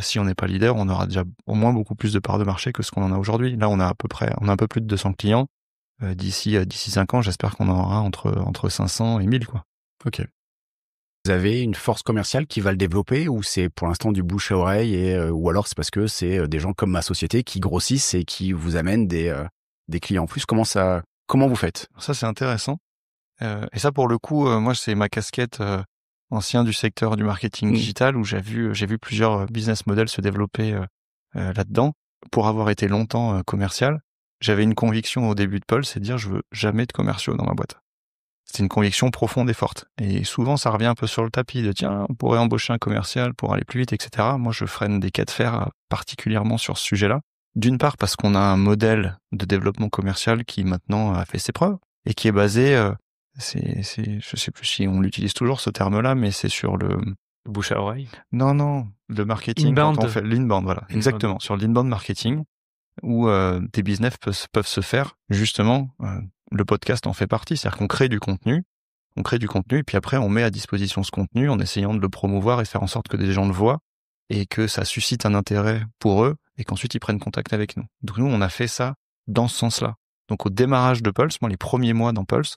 si on n'est pas leader, on aura déjà au moins beaucoup plus de parts de marché que ce qu'on en a aujourd'hui. Là, on a un peu plus de 200 clients. D'ici 5 ans, j'espère qu'on en aura entre 500 et 1000, quoi. Ok. Vous avez une force commerciale qui va le développer ou c'est pour l'instant du bouche à oreille ou alors c'est parce que c'est des gens comme ma société qui grossissent et qui vous amènent des clients en plus. Comment vous faites? Ça, c'est intéressant. Et ça, pour le coup, moi, c'est ma casquette ancien du secteur du marketing digital où j'ai vu plusieurs business models se développer là-dedans. Pour avoir été longtemps commercial, j'avais une conviction au début de Pulse, c'est de dire je veux jamais de commerciaux dans ma boîte. C'était une conviction profonde et forte. Et souvent, ça revient un peu sur le tapis de tiens, on pourrait embaucher un commercial pour aller plus vite, etc. Moi, je freine des cas de fer particulièrement sur ce sujet-là. D'une part, parce qu'on a un modèle de développement commercial qui maintenant a fait ses preuves et qui est basé, je sais plus si on l'utilise toujours ce terme-là, mais c'est sur le Bouche à oreille. Non, le marketing Inbound. quand on fait l'inbound, voilà, exactement, sur l'inbound marketing où des business peuvent se faire justement. Le podcast en fait partie, c'est-à-dire qu'on crée du contenu, et puis après on met à disposition ce contenu en essayant de le promouvoir et faire en sorte que des gens le voient et que ça suscite un intérêt pour eux et qu'ensuite ils prennent contact avec nous. Donc nous, on a fait ça dans ce sens-là. Donc au démarrage de Pulse, moi les premiers mois dans Pulse,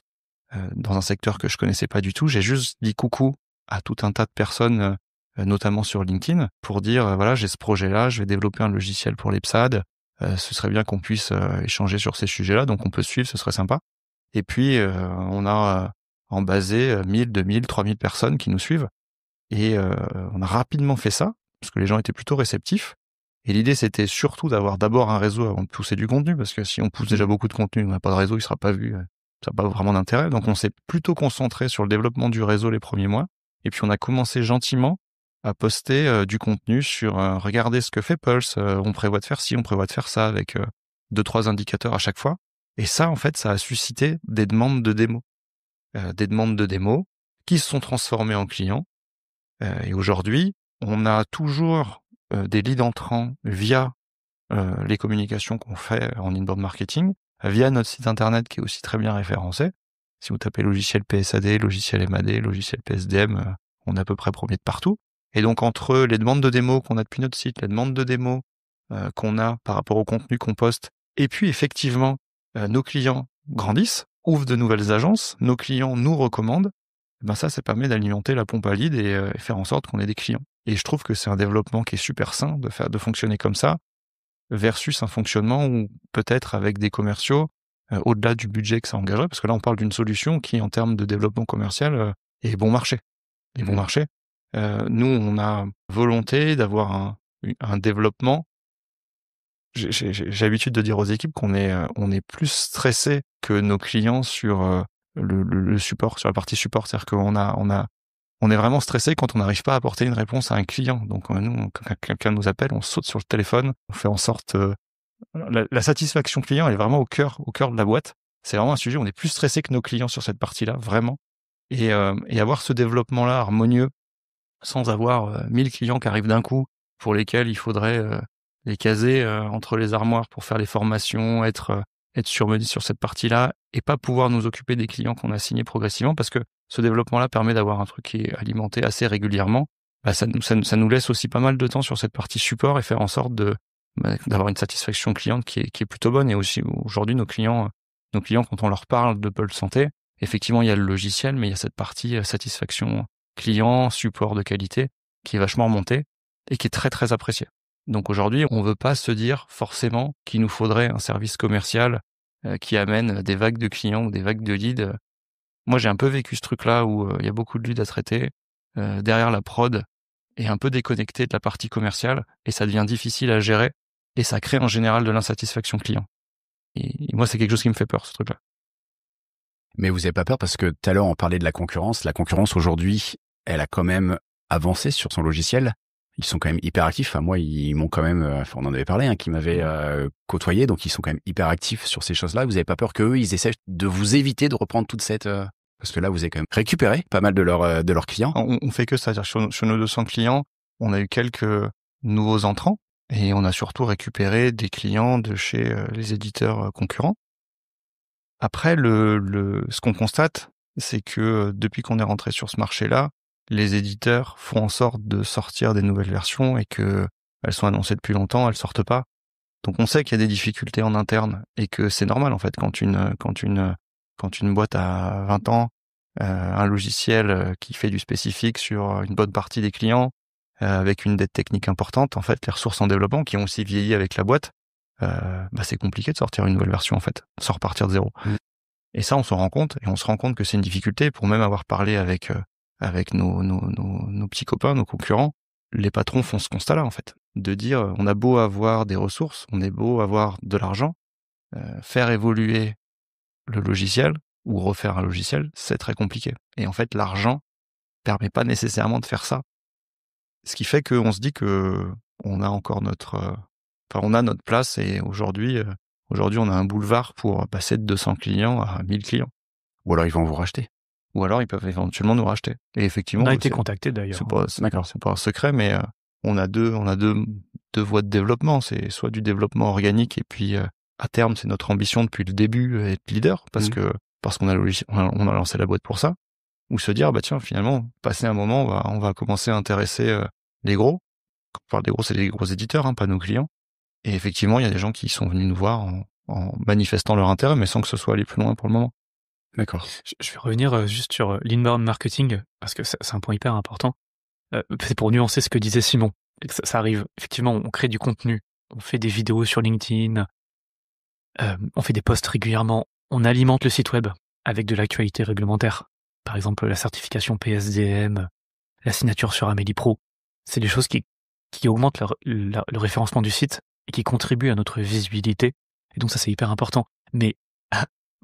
dans un secteur que je connaissais pas du tout, j'ai juste dit coucou à tout un tas de personnes, notamment sur LinkedIn, pour dire voilà, j'ai ce projet-là, je vais développer un logiciel pour les PSAD. Ce serait bien qu'on puisse échanger sur ces sujets-là, donc on peut suivre, ce serait sympa. Et puis, on a en basé 1000, 2000, 3000 personnes qui nous suivent. Et on a rapidement fait ça, parce que les gens étaient plutôt réceptifs. Et l'idée, c'était surtout d'avoir d'abord un réseau avant de pousser du contenu, parce que si on pousse déjà beaucoup de contenu, on n'a pas de réseau, il sera pas vu, ça n'a pas vraiment d'intérêt. Donc on s'est plutôt concentré sur le développement du réseau les premiers mois. Et puis on a commencé gentiment à poster du contenu sur regardez ce que fait Pulse, on prévoit de faire ci, on prévoit de faire ça, avec 2-3 indicateurs à chaque fois. Et ça, en fait, ça a suscité des demandes de démos. Qui se sont transformées en clients. Et aujourd'hui, on a toujours des leads entrants via les communications qu'on fait en inbound marketing, via notre site internet qui est aussi très bien référencé. Si vous tapez logiciel PSAD, logiciel MAD, logiciel PSDM, on est à peu près premier de partout. Et donc, entre les demandes de démos qu'on a depuis notre site, les demandes de démos qu'on a par rapport au contenu qu'on poste, et puis effectivement, nos clients grandissent, ouvrent de nouvelles agences, nos clients nous recommandent, ben ça permet d'alimenter la pompe à lead et faire en sorte qu'on ait des clients. Et je trouve que c'est un développement qui est super sain de fonctionner comme ça, versus un fonctionnement où peut-être avec des commerciaux, au-delà du budget que ça engagerait, parce que là on parle d'une solution qui, en termes de développement commercial, est bon marché. Nous, on a volonté d'avoir un développement. J'ai l'habitude de dire aux équipes qu'on est plus stressé que nos clients sur le support, sur la partie support. C'est-à-dire on est vraiment stressé quand on n'arrive pas à apporter une réponse à un client. Donc nous, quand quelqu'un nous appelle, on saute sur le téléphone, on fait en sorte la satisfaction client elle est vraiment au cœur de la boîte. C'est vraiment un sujet. On est plus stressé que nos clients sur cette partie-là, vraiment. Et avoir ce développement-là harmonieux, sans avoir 1000 clients qui arrivent d'un coup, pour lesquels il faudrait les caser entre les armoires pour faire les formations, être surmené sur cette partie-là, et pas pouvoir nous occuper des clients qu'on a signés progressivement, parce que ce développement-là permet d'avoir un truc qui est alimenté assez régulièrement. Bah, ça nous laisse aussi pas mal de temps sur cette partie support et faire en sorte d'avoir une satisfaction cliente qui est plutôt bonne. Et aussi, aujourd'hui, nos clients, quand on leur parle de Pulse Santé, effectivement, il y a le logiciel, mais il y a cette partie satisfaction client, support de qualité, qui est vachement remontée et qui est très, très appréciée. Donc aujourd'hui, on veut pas se dire forcément qu'il nous faudrait un service commercial qui amène des vagues de clients ou des vagues de leads. Moi, j'ai un peu vécu ce truc-là où il y a beaucoup de leads à traiter. derrière la prod est un peu déconnecté de la partie commerciale et ça devient difficile à gérer et ça crée en général de l'insatisfaction client. Et moi, c'est quelque chose qui me fait peur, ce truc-là. Mais vous n'avez pas peur parce que tout à l'heure, on parlait de la concurrence. La concurrence, aujourd'hui, elle a quand même avancé sur son logiciel. Ils sont quand même hyper actifs. Enfin, moi, ils m'ont quand même, on en avait parlé, hein, qui m'avaient côtoyé. Donc, ils sont quand même hyper actifs sur ces choses-là. Vous n'avez pas peur qu'eux, ils essaient de vous éviter de reprendre toute cette... Parce que là, vous avez quand même récupéré pas mal de leurs clients. On fait que ça. C'est-à-dire sur nos 200 clients, on a eu quelques nouveaux entrants et on a surtout récupéré des clients de chez les éditeurs concurrents. Après, ce qu'on constate, c'est que depuis qu'on est rentré sur ce marché-là, les éditeurs font en sorte de sortir des nouvelles versions et que elles sont annoncées depuis longtemps, elles sortent pas. Donc on sait qu'il y a des difficultés en interne et que c'est normal en fait quand une boîte a 20 ans, un logiciel qui fait du spécifique sur une bonne partie des clients, avec une dette technique importante, en fait, les ressources en développement qui ont aussi vieilli avec la boîte, c'est compliqué de sortir une nouvelle version en fait, sans repartir de zéro. Et ça, on s'en rend compte, et on se rend compte que c'est une difficulté. Pour même avoir parlé avec nos petits copains, nos concurrents, les patrons font ce constat-là en fait, de dire on a beau avoir des ressources, on est beau avoir de l'argent, faire évoluer le logiciel ou refaire un logiciel, c'est très compliqué. Et en fait, l'argent permet pas nécessairement de faire ça. Ce qui fait qu'on se dit que on a encore on a notre place et aujourd'hui, on a un boulevard pour passer de 200 clients à 1000 clients. Ou alors ils vont vous racheter. Ou alors ils peuvent éventuellement nous racheter. Et effectivement, on a été contacté d'ailleurs. C'est pas un secret, mais on a deux voies de développement. C'est soit du développement organique et puis à terme, c'est notre ambition depuis le début être leader parce qu'on a lancé la boîte pour ça. Ou se dire tiens, finalement, passer un moment, on va commencer à intéresser les gros. Quand on parle des gros, c'est les gros éditeurs, hein, pas nos clients. Et effectivement, il y a des gens qui sont venus nous voir en manifestant leur intérêt, mais sans que ce soit aller plus loin pour le moment. D'accord. Je vais revenir juste sur l'inbound marketing, parce que c'est un point hyper important. C'est pour nuancer ce que disait Simon. Ça arrive, effectivement, on crée du contenu, on fait des vidéos sur LinkedIn, on fait des posts régulièrement, on alimente le site web avec de l'actualité réglementaire. Par exemple, la certification PSDM, la signature sur Amélie Pro. C'est des choses qui augmentent le référencement du site et qui contribuent à notre visibilité. Et donc ça, c'est hyper important. Mais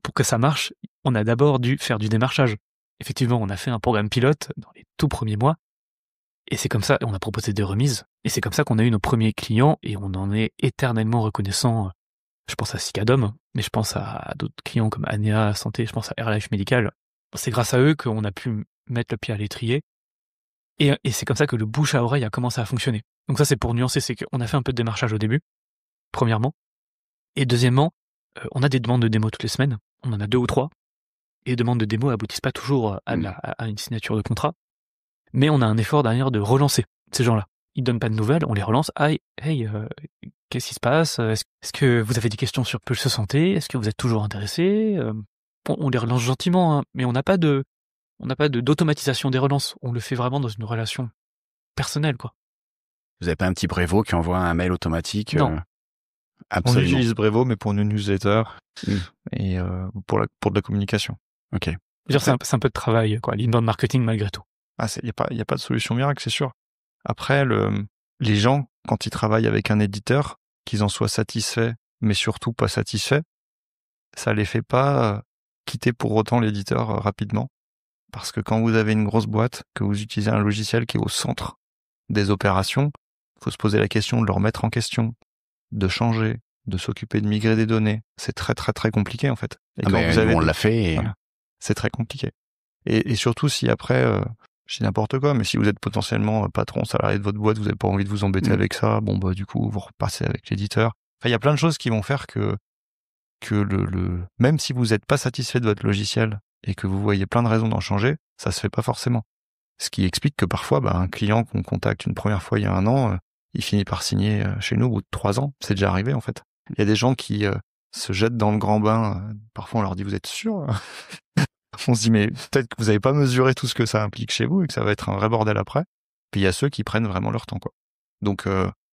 pour que ça marche, on a d'abord dû faire du démarchage. Effectivement, on a fait un programme pilote dans les tout premiers mois. Et c'est comme ça, on a proposé des remises. Et c'est comme ça qu'on a eu nos premiers clients et on en est éternellement reconnaissant. Je pense à Cicadom, mais je pense à d'autres clients comme Anea Santé, je pense à Airlife Medical. C'est grâce à eux qu'on a pu mettre le pied à l'étrier. Et c'est comme ça que le bouche à oreille a commencé à fonctionner. Donc ça, c'est pour nuancer, c'est qu'on a fait un peu de démarchage au début, premièrement. Et deuxièmement, on a des demandes de démo toutes les semaines. On en a 2 ou 3. Et les demandes de démo aboutissent pas toujours à une signature de contrat. Mais on a un effort derrière de relancer ces gens-là. Ils donnent pas de nouvelles, on les relance. Ah, hey, qu'est-ce qui se passe? Est-ce que vous avez des questions sur Pulse Santé? Est-ce que vous êtes toujours intéressé? On les relance gentiment, hein, mais on n'a pas d'automatisation des relances. On le fait vraiment dans une relation personnelle, quoi. Vous n'avez pas un petit Brevo qui envoie un mail automatique? Non. Absolument. On utilise Brevo, mais pour une newsletter et pour de la communication. Ok. C'est un peu de travail, quoi. L'inbound marketing malgré tout. Il y a pas de solution miracle, c'est sûr. Après, les gens, quand ils travaillent avec un éditeur, qu'ils en soient satisfaits, mais surtout pas satisfaits, ça les fait pas quitter pour autant l'éditeur rapidement. Parce que quand vous avez une grosse boîte, que vous utilisez un logiciel qui est au centre des opérations, il faut se poser la question de le remettre en question, de changer, de s'occuper de migrer des données. C'est très très très compliqué en fait. Et quand on l'a fait. Voilà, c'est très compliqué. Et surtout si après, je dis n'importe quoi, mais si vous êtes potentiellement patron, salarié de votre boîte, vous n'avez pas envie de vous embêter avec ça, du coup vous repassez avec l'éditeur. Enfin, il y a plein de choses qui vont faire que même si vous n'êtes pas satisfait de votre logiciel et que vous voyez plein de raisons d'en changer, ça se fait pas forcément. Ce qui explique que parfois, un client qu'on contacte une première fois il y a 1 an, il finit par signer chez nous au bout de 3 ans. C'est déjà arrivé en fait. Il y a des gens qui se jettent dans le grand bain. Parfois on leur dit vous êtes sûr? On se dit mais peut-être que vous n'avez pas mesuré tout ce que ça implique chez vous et que ça va être un vrai bordel après. Puis il y a ceux qui prennent vraiment leur temps, quoi. Donc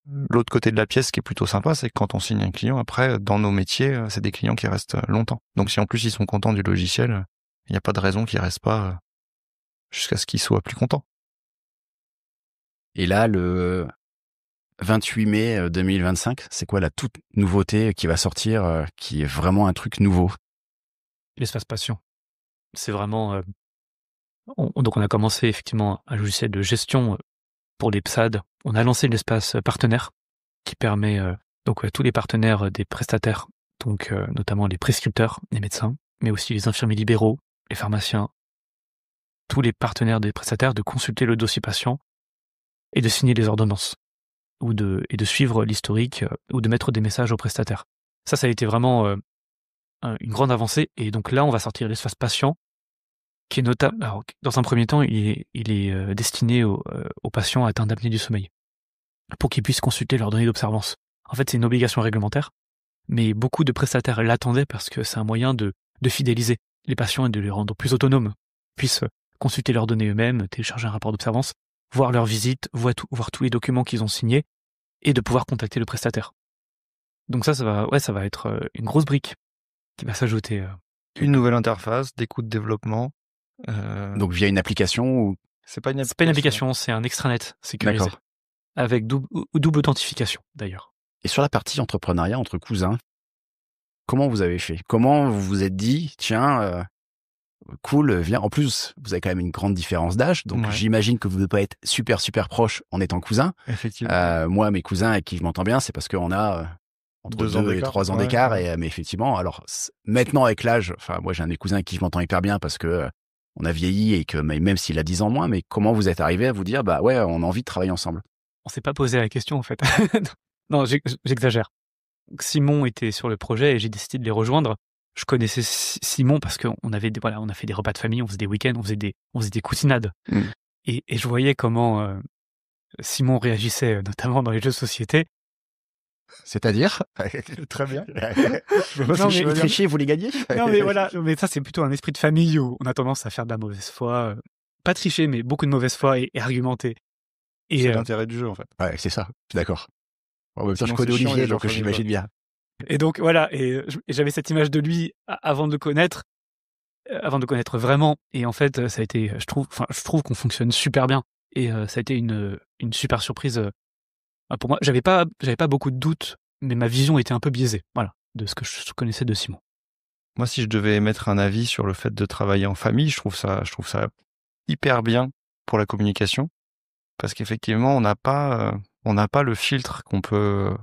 l'autre côté de la pièce qui est plutôt sympa, c'est que quand on signe un client, après dans nos métiers, c'est des clients qui restent longtemps. Donc si en plus ils sont contents du logiciel, il n'y a pas de raison qu'ils restent pas jusqu'à ce qu'ils soient plus contents. Et là, le 28 mai 2025, c'est quoi la toute nouveauté qui va sortir, qui est vraiment un truc nouveau? L'espace passion. C'est vraiment... donc on a commencé effectivement un logiciel de gestion pour les PSAD. On a lancé l'espace partenaire qui permet donc tous les partenaires des prestataires, donc notamment les prescripteurs, les médecins, mais aussi les infirmiers libéraux, les pharmaciens, tous les partenaires des prestataires, de consulter le dossier patient et de signer les ordonnances et de suivre l'historique ou de mettre des messages aux prestataires. Ça a été vraiment une grande avancée. Et donc là, on va sortir l'espace patient qui est notable. Alors, dans un premier temps, il est destiné aux patients atteints d'apnée du sommeil pour qu'ils puissent consulter leurs données d'observance. En fait, c'est une obligation réglementaire, mais beaucoup de prestataires l'attendaient parce que c'est un moyen de fidéliser les patients et de les rendre plus autonomes, puissent consulter leurs données eux-mêmes, télécharger un rapport d'observance, voir leurs visites, voir tous les documents qu'ils ont signés et de pouvoir contacter le prestataire. Donc ça va être une grosse brique qui va s'ajouter. Une nouvelle interface, des coûts de développement. Donc via une application ou... C'est pas une application, c'est un extranet sécurisé. D'accord. Avec double authentification, d'ailleurs. Et sur la partie entrepreneuriat entre cousins, comment vous avez fait? Comment vous vous êtes dit, tiens, cool, viens. En plus, vous avez quand même une grande différence d'âge, donc j'imagine que vous ne devez pas être super, super proches en étant cousins. Effectivement. Moi, mes cousins avec qui je m'entends bien, c'est parce qu'on a entre 2 et 3 ans d'écart. Mais effectivement, alors maintenant avec l'âge, enfin moi j'ai un des cousins avec qui je m'entends hyper bien parce que on a vieilli et que même s'il a 10 ans moins, mais comment vous êtes arrivé à vous dire, bah ouais, on a envie de travailler ensemble? On s'est pas posé la question en fait. Non, j'exagère. Simon était sur le projet et j'ai décidé de les rejoindre. Je connaissais Simon parce qu'on avait on a fait des repas de famille, on faisait des week-ends, on faisait des cousinades. Et je voyais comment Simon réagissait, notamment dans les jeux de société. C'est-à-dire? Très bien. Il trichait, vous les gagnez? Non mais voilà, mais ça c'est plutôt un esprit de famille où on a tendance à faire de la mauvaise foi, pas tricher mais beaucoup de mauvaise foi et argumenter. Et c'est l'intérêt du jeu en fait. Ouais, c'est ça, je suis d'accord. En même temps, je connais Olivier, donc j'imagine bien. Et donc voilà, et j'avais cette image de lui avant de le connaître vraiment. Et en fait, ça a été, je trouve qu'on fonctionne super bien. Et ça a été une super surprise pour moi. J'avais pas beaucoup de doutes, mais ma vision était un peu biaisée, voilà, de ce que je connaissais de Simon. Moi, si je devais émettre un avis sur le fait de travailler en famille, je trouve ça hyper bien pour la communication, parce qu'effectivement, on n'a pas le filtre qu'on peut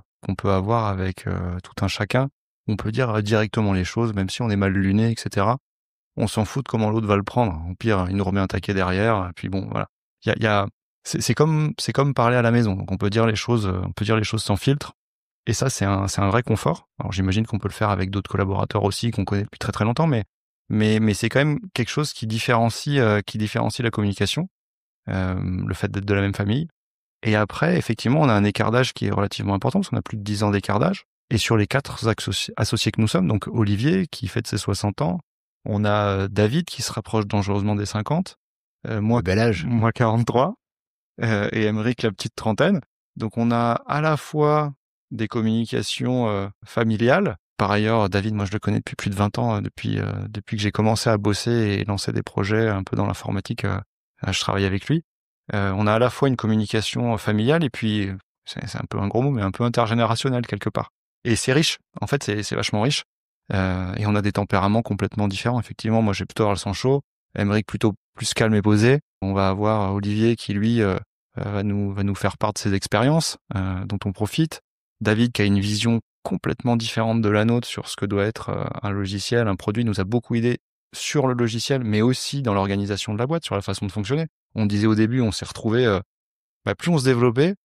avoir avec tout un chacun. On peut dire directement les choses, même si on est mal luné, etc. On s'en fout de comment l'autre va le prendre. Au pire, il nous remet un taquet derrière. Et puis bon, voilà. C'est comme parler à la maison. Donc on peut dire les choses sans filtre. Et ça, c'est un vrai confort. Alors j'imagine qu'on peut le faire avec d'autres collaborateurs aussi qu'on connaît depuis très très longtemps, mais c'est quand même quelque chose qui différencie la communication, le fait d'être de la même famille. Et après, effectivement, on a un écart d'âge qui est relativement important, parce qu'on a plus de 10 ans d'écart d'âge. Et sur les 4 associés que nous sommes, donc Olivier, qui fête ses 60 ans, on a David, qui se rapproche dangereusement des 50, moi, bel âge. Moi 43, et Aymeric, la petite trentaine. Donc on a à la fois des communications familiales. Par ailleurs, David, moi je le connais depuis plus de 20 ans, depuis que j'ai commencé à bosser et lancer des projets un peu dans l'informatique, je travaille avec lui. On a à la fois une communication familiale et puis, c'est un peu un gros mot, mais un peu intergénérationnel quelque part. Et c'est riche, en fait c'est vachement riche. Et on a des tempéraments complètement différents. Effectivement, moi j'ai plutôt avoir le sang chaud, Aymeric plutôt plus calme et posé. On va avoir Olivier qui lui va nous faire part de ses expériences dont on profite. David qui a une vision complètement différente de la nôtre sur ce que doit être un logiciel, un produit, nous a beaucoup aidé sur le logiciel, mais aussi dans l'organisation de la boîte, sur la façon de fonctionner. On disait au début, on s'est retrouvé, plus on se développait,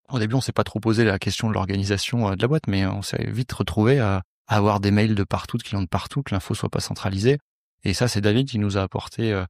au début on s'est pas trop posé la question de l'organisation de la boîte, mais on s'est vite retrouvé à avoir des mails de partout, de clients de partout, que l'info soit pas centralisée. Et ça, c'est David qui nous a apporté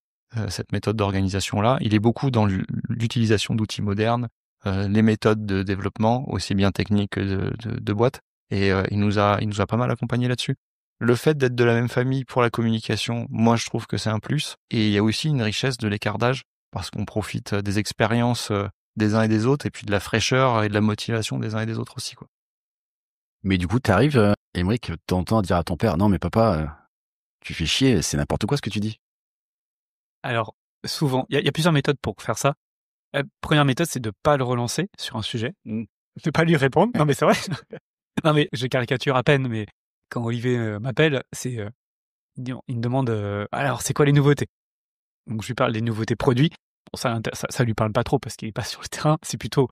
cette méthode d'organisation-là. Il est beaucoup dans l'utilisation d'outils modernes, les méthodes de développement, aussi bien techniques que de boîte. Et il nous a pas mal accompagné là-dessus. Le fait d'être de la même famille pour la communication, moi je trouve que c'est un plus. Et il y a aussi une richesse de l'écart d'âge, parce qu'on profite des expériences des uns et des autres, et puis de la fraîcheur et de la motivation des uns et des autres aussi, quoi. Mais du coup, t'arrives, Aymeric, de temps en temps à dire à ton père, non mais papa, tu fais chier, c'est n'importe quoi ce que tu dis. Alors, souvent, il y a plusieurs méthodes pour faire ça. première méthode, c'est de pas le relancer sur un sujet, Mm. de pas lui répondre. Non, mais c'est vrai. Non, mais je caricature à peine, mais quand Olivier m'appelle, il me demande alors, c'est quoi les nouveautés? Donc, je lui parle des nouveautés produits. Bon, ça lui parle pas trop parce qu'il est pas sur le terrain. C'est plutôt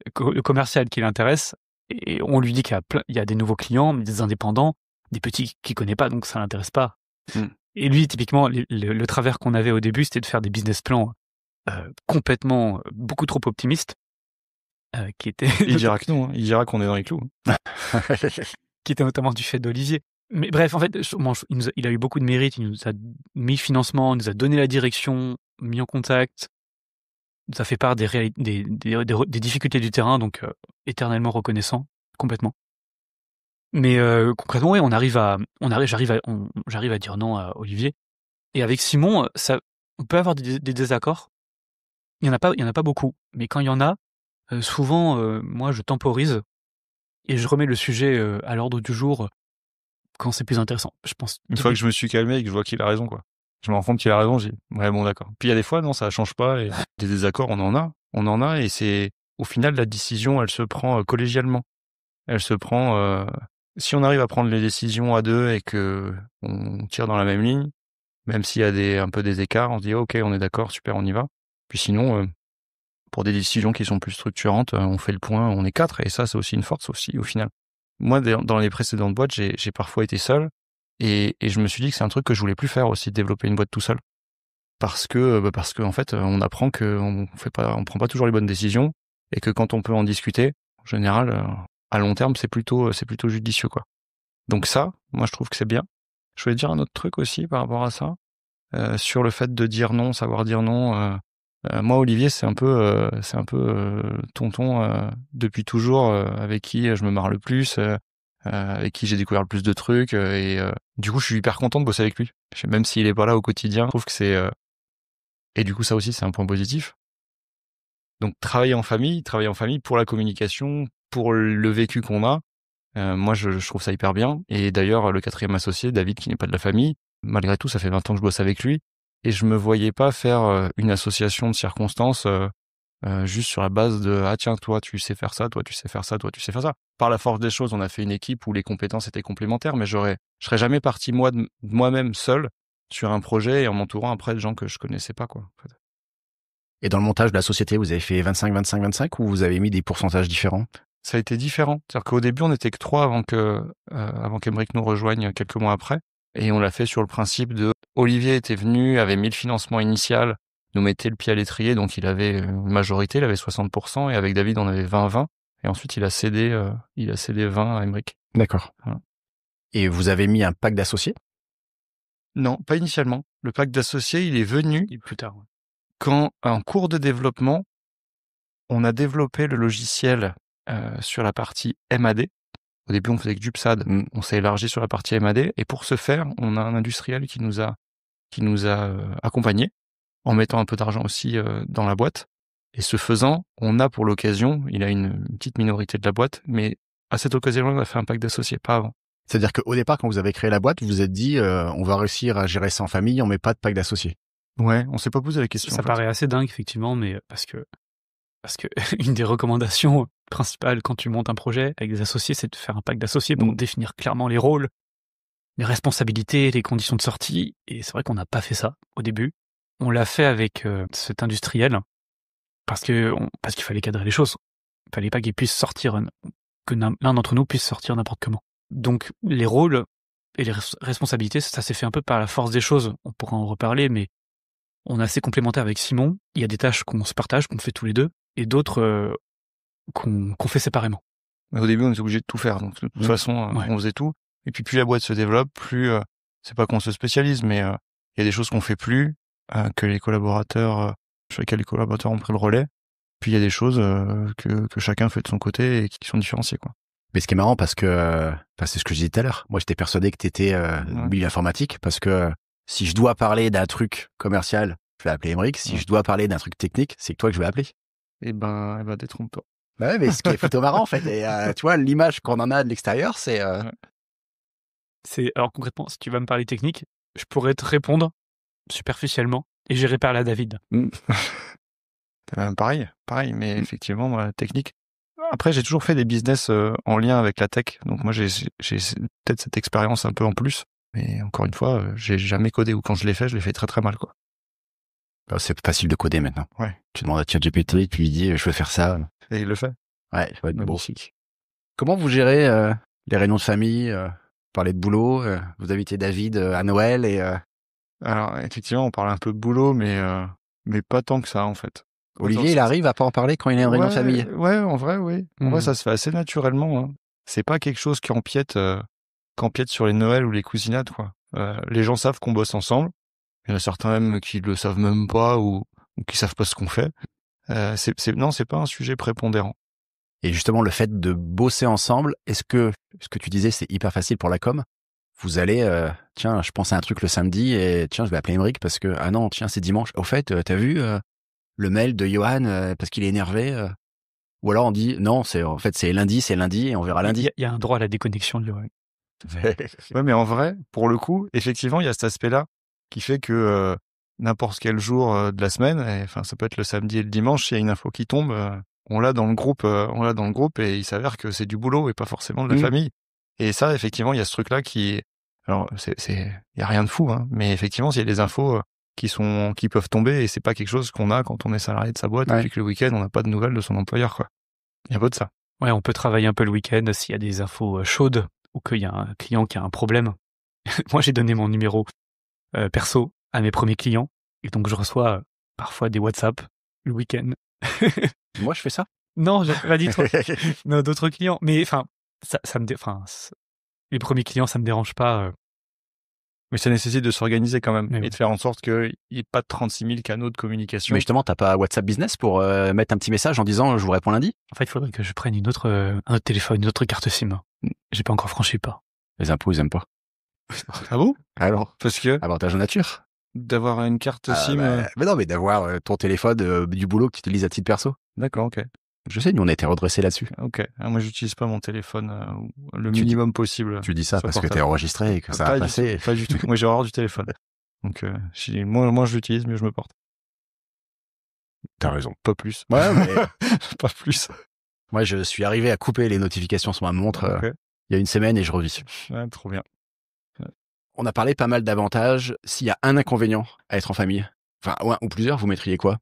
le commercial qui l'intéresse. Et on lui dit il y a des nouveaux clients, des indépendants, des petits qu'il connaît pas, donc ça l'intéresse pas. Mm. Et lui, typiquement, le travers qu'on avait au début, c'était de faire des business plans complètement beaucoup trop optimistes, qui étaient Il dira que non, hein. Il dira qu'on est dans les clous. qui était notamment du fait d'Olivier. Mais bref, en fait, il a eu beaucoup de mérite. Il nous a mis le financement, il nous a donné la direction, mis en contact, nous a fait part des difficultés du terrain, donc éternellement reconnaissant, complètement. Mais concrètement, oui, j'arrive à dire non à Olivier. Et avec Simon, on peut avoir des désaccords. Il y en a pas beaucoup, mais quand il y en a, souvent, moi, je temporise et je remets le sujet à l'ordre du jour quand c'est plus intéressant. Je pense. Une fois que je me suis calmé et que je vois qu'il a raison, quoi. Je me rends compte qu'il a raison, je dis, ouais, bon, d'accord. Puis il y a des fois, non, ça change pas, et des désaccords, on en a, et c'est, au final, la décision, elle se prend collégialement. Elle se prend, si on arrive à prendre les décisions à deux et que on tire dans la même ligne, même s'il y a un peu des écarts, on se dit, ok, on est d'accord, super, on y va. Puis sinon, pour des décisions qui sont plus structurantes, on fait le point, on est 4, et ça, c'est aussi une force aussi, au final. Moi, dans les précédentes boîtes, j'ai parfois été seul, et je me suis dit que c'est un truc que je voulais plus faire aussi, développer une boîte tout seul. Parce que en fait, on apprend qu'on prend pas toujours les bonnes décisions, et que quand on peut en discuter, en général, à long terme, c'est plutôt judicieux, quoi. Donc ça, moi, je trouve que c'est bien. Je voulais dire un autre truc aussi par rapport à ça, sur le fait de dire non, savoir dire non. Moi, Olivier, c'est un peu tonton depuis toujours, avec qui je me marre le plus, avec qui j'ai découvert le plus de trucs, et du coup, je suis hyper content de bosser avec lui. Même s'il est pas là au quotidien, je trouve que c'est et du coup, ça aussi, c'est un point positif. Donc, travailler en famille pour la communication, pour le vécu qu'on a. Moi, je trouve ça hyper bien. Et d'ailleurs, le 4e associé, David, qui n'est pas de la famille, malgré tout, ça fait 20 ans que je bosse avec lui. Et je me voyais pas faire une association de circonstances juste sur la base de « Ah tiens, toi, tu sais faire ça, toi, tu sais faire ça, toi, tu sais faire ça ». Par la force des choses, on a fait une équipe où les compétences étaient complémentaires, mais je serais jamais parti moi-même seul sur un projet et en m'entourant après de gens que je connaissais pas, quoi. En fait. Et dans le montage de la société, vous avez fait 25-25-25 ou vous avez mis des pourcentages différents? Ça a été différent. C'est-à-dire qu'au début, on n'était que 3 avant qu'Aymeric nous rejoigne quelques mois après. Et on l'a fait sur le principe de Olivier était venu, avait mis le financement initial, nous mettait le pied à l'étrier, donc il avait une majorité, il avait 60%, et avec David, on avait 20-20. Et ensuite, il a cédé 20 à Aymeric. D'accord. Voilà. Et vous avez mis un pack d'associés? Non, pas initialement. Le pack d'associés, il est venu plus tard. Ouais. Quand, en cours de développement, on a développé le logiciel sur la partie MAD. Au début, on faisait que du PSAD. On s'est élargi sur la partie MAD. Et pour ce faire, on a un industriel qui nous a accompagnés en mettant un peu d'argent aussi dans la boîte. Et ce faisant, on a pour l'occasion, il a une petite minorité de la boîte, mais à cette occasion-là, on a fait un pack d'associés, pas avant. C'est-à-dire qu'au départ, quand vous avez créé la boîte, vous vous êtes dit on va réussir à gérer ça en famille, on met pas de pack d'associés. Ouais, on s'est pas posé la question. Ça paraît assez dingue, effectivement, mais parce que une des recommandations principales quand tu montes un projet avec des associés, c'est de faire un pack d'associés pour définir clairement les rôles, les responsabilités, les conditions de sortie. Et c'est vrai qu'on n'a pas fait ça au début. On l'a fait avec cet industriel parce qu'il fallait cadrer les choses. Il fallait pas qu'il puisse sortir, que l'un d'entre nous puisse sortir n'importe comment. Donc les rôles et les responsabilités, ça s'est fait un peu par la force des choses. On pourra en reparler, mais on est assez complémentaires avec Simon. Il y a des tâches qu'on se partage, qu'on fait tous les deux, et d'autres qu'on fait séparément. Mais au début, on était obligé de tout faire. Donc de toute façon, on faisait tout. Et puis plus la boîte se développe, plus c'est pas qu'on se spécialise, mais il y a des choses qu'on fait plus, que les collaborateurs, sur lesquelles les collaborateurs ont pris le relais. Puis il y a des choses que chacun fait de son côté et qui sont différenciées, quoi. Mais ce qui est marrant, parce que c'est ce que je disais tout à l'heure. Moi, j'étais persuadé que t'étais milieu informatique, parce que si je dois parler d'un truc commercial, je vais appeler Aymeric. Si je dois parler d'un truc technique, c'est toi que je vais appeler. Eh ben, détrompe-toi. Bah ouais, mais ce qui est plutôt marrant, en fait. Et tu vois, l'image qu'on en a de l'extérieur, c'est... Alors concrètement, si tu vas me parler technique, je pourrais te répondre superficiellement et j'irai parler à David. Pareil, mais effectivement, moi, la technique. Après, j'ai toujours fait des business en lien avec la tech, donc moi, j'ai peut-être cette expérience un peu en plus, mais encore une fois, j'ai jamais codé, ou quand je l'ai fait très très mal, quoi. C'est facile de coder maintenant. Ouais. Tu demandes à ChatGPT, tu lui dis je veux faire ça. Et il le fait. Ouais, ça va être beau. Magnifique. Comment vous gérez les réunions de famille, parler de boulot, vous invitez David à Noël et Alors, effectivement, on parle un peu de boulot, mais pas tant que ça, en fait. Olivier, il arrive à pas en parler quand il y a une réunion de famille. Ouais, en vrai, oui. En vrai, ça se fait assez naturellement. Hein. C'est pas quelque chose qui empiète sur les Noëls ou les cousinades, quoi. Les gens savent qu'on bosse ensemble. Il y en a certains même qui le savent même pas ou qui savent pas ce qu'on fait. Non, c'est pas un sujet prépondérant. Et justement, le fait de bosser ensemble, est-ce que ce que tu disais, c'est hyper facile pour la com? Vous allez, tiens, je pense à un truc le samedi et tiens, je vais appeler Émeric parce que, ah non, tiens, c'est dimanche. Au fait, t'as vu le mail de Johan parce qu'il est énervé Ou alors on dit, non, c'est lundi et on verra lundi. Il y a un droit à la déconnexion, Johan. Ouais, mais en vrai, pour le coup, effectivement, il y a cet aspect-là qui fait que n'importe quel jour de la semaine, enfin, ça peut être le samedi et le dimanche, s'il y a une info qui tombe, on l'a dans le groupe, et il s'avère que c'est du boulot et pas forcément de la famille. Et ça, effectivement, il y a ce truc-là qui, alors, il y a rien de fou, hein, mais effectivement, il y a des infos qui peuvent tomber et c'est pas quelque chose qu'on a quand on est salarié de sa boîte et puis que le week-end, on n'a pas de nouvelles de son employeur, quoi. Il y a un peu de ça. Ouais, on peut travailler un peu le week-end s'il y a des infos chaudes ou qu'il y a un client qui a un problème. Moi, j'ai donné mon numéro perso à mes premiers clients et donc je reçois parfois des WhatsApp le week-end. Moi, je fais ça? Non, j'ai pas dit toi. Non, d'autres clients. Mais enfin, ça me les premiers clients, ça me dérange pas. Mais ça nécessite de s'organiser quand même et de faire en sorte qu'il n'y ait pas de 36 000 canaux de communication. Mais justement, t'as pas WhatsApp Business pour mettre un petit message en disant je vous réponds lundi? En fait, il faudrait que je prenne un autre téléphone, une autre carte SIM. J'ai pas encore franchi le pas. Les impôts, ils aiment pas. Ah bon? Alors? Parce que? Avantage en nature. D'avoir une carte SIM. Mais non, mais d'avoir ton téléphone du boulot que tu utilises à titre perso. D'accord, ok. Je sais, nous on a été redressés là-dessus. Ok. Moi, j'utilise pas mon téléphone le minimum possible. Tu dis ça parce que t'es enregistré et que ça va passer. Pas du tout. Moi, j'ai horreur du téléphone. Donc, moi, je l'utilise, mieux je me porte. T'as raison. Pas plus. Ouais, mais pas plus. Moi, je suis arrivé à couper les notifications sur ma montre il y a une semaine et je revis. Ouais, trop bien. On a parlé pas mal d'avantages. S'il y a un inconvénient à être en famille, enfin, ou plusieurs, vous mettriez quoi?